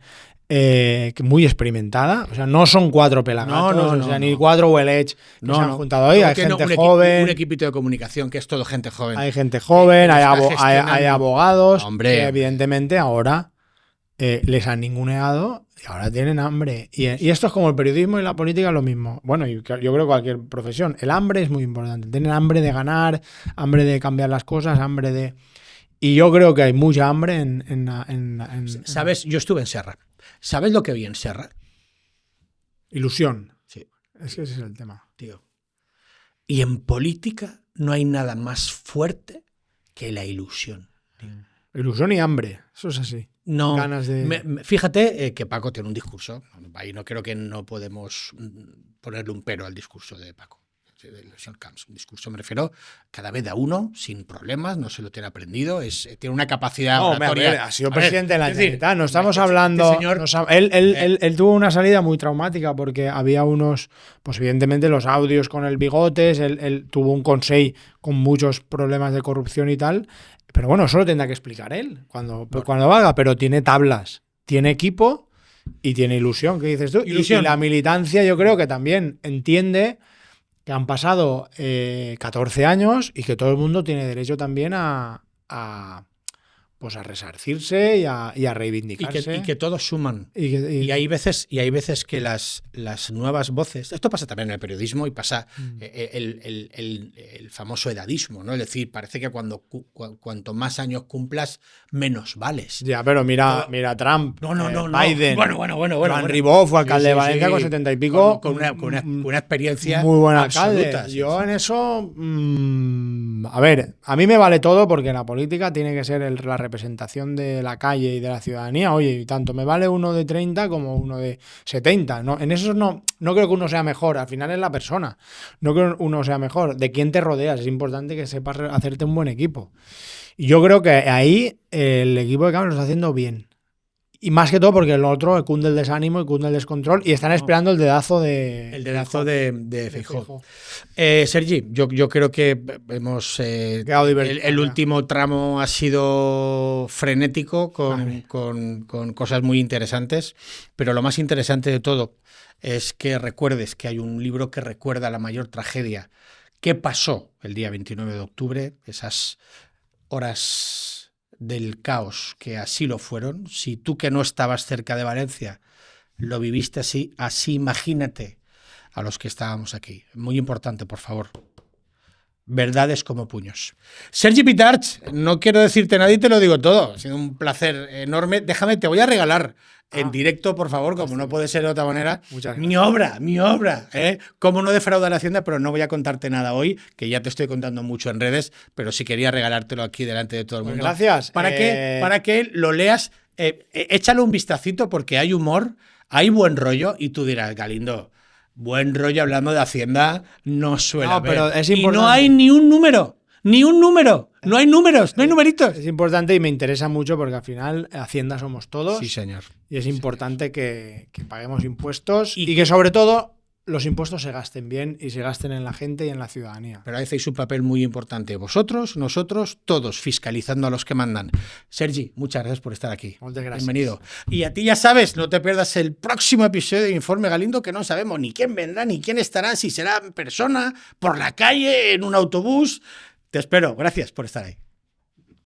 muy experimentada, o sea, no son 4 pelagatos, ni 4 Huelech que se han juntado hoy, hay gente joven. Un equipito de comunicación que es todo gente joven. Hay gente joven, hay abogados, que evidentemente ahora les han ninguneado y ahora tienen hambre. Y esto es como el periodismo y la política, lo mismo. Bueno, yo creo que cualquier profesión. El hambre es muy importante. Tener hambre de ganar, hambre de cambiar las cosas, hambre de... Y yo creo que hay mucha hambre ¿Sabes? Yo estuve en Serra. ¿Sabes lo que vi en Serra? Ilusión. Sí. Es que ese es el tema. Tío. Y en política no hay nada más fuerte que la ilusión. Tío. Ilusión y hambre. Eso es así. No, ganas de... fíjate que Paco tiene un discurso. Ahí no creo que no podemos ponerle un pero al discurso de Paco, del señor Camps. Un discurso, me refiero, cada vez da uno, sin problemas, no se lo tiene aprendido, tiene una capacidad oratoria. Ha sido presidente de la Generalitat, no estamos hablando... Él tuvo una salida muy traumática porque había unos, pues evidentemente los audios con el Bigotes, él tuvo un consejo con muchos problemas de corrupción y tal, Pero bueno, eso lo tendrá que explicar él cuando valga, pero tiene tablas, tiene equipo y tiene ilusión, ¿qué dices tú? Ilusión. Y la militancia yo creo que también entiende que han pasado 14 años y que todo el mundo tiene derecho también pues a resarcirse y a reivindicarse. Y que todos suman. Y hay veces que las nuevas voces, esto pasa también en el periodismo y pasa el famoso edadismo, ¿no? Es decir, parece que cuanto más años cumplas, menos vales. Ya, pero mira Trump, No. Biden, Bueno. Joan Ribó fue alcalde de Valencia con 70 y pico. Con una experiencia muy buen absoluta. alcalde. Yo en eso, a ver, a mí me vale todo porque la política tiene que ser la representación de la calle y de la ciudadanía. Oye, y tanto me vale uno de 30 como uno de 70. No, en eso no creo que uno sea mejor. Al final es la persona. No creo que uno sea mejor. De quién te rodeas. Es importante que sepas hacerte un buen equipo. Y yo creo que ahí el equipo de cambio lo está haciendo bien. Y más que todo porque el otro cunde el desánimo y cunde el descontrol y están esperando el dedazo de Feijóo. Sergi, yo creo que hemos el último tramo ha sido frenético con cosas muy interesantes, pero lo más interesante de todo es que recuerdes que hay un libro que recuerda la mayor tragedia que pasó el día 29 de octubre, esas horas del caos que así lo fueron. Si tú, que no estabas cerca de Valencia, lo viviste así imagínate a los que estábamos aquí. Muy importante, por favor. Verdades como puños. Sergi Pitarch, no quiero decirte nada y te lo digo todo. Ha sido un placer enorme. Déjame, te voy a regalar en directo, por favor, como no puede ser de otra manera, mi obra. Cómo no defraudar la Hacienda, pero no voy a contarte nada hoy, que ya te estoy contando mucho en redes, pero sí quería regalártelo aquí delante de todo el mundo. Pues gracias. Para que lo leas, échale un vistacito porque hay humor, hay buen rollo y tú dirás, Galindo, buen rollo hablando de Hacienda no suele haber. Pero es y importante. No hay ni un número. No hay números, no hay numeritos. Es importante y me interesa mucho porque al final Hacienda somos todos. Sí, señor. Y es importante que paguemos impuestos y que sobre todo los impuestos se gasten bien y se gasten en la gente y en la ciudadanía. Pero ahí hacéis un papel muy importante. Vosotros, nosotros, todos, fiscalizando a los que mandan. Sergi, muchas gracias por estar aquí. Muchas gracias. Bienvenido. Y a ti ya sabes, no te pierdas el próximo episodio de Informe Galindo, que no sabemos ni quién vendrá, ni quién estará, si será en persona, por la calle, en un autobús. Te espero. Gracias por estar ahí.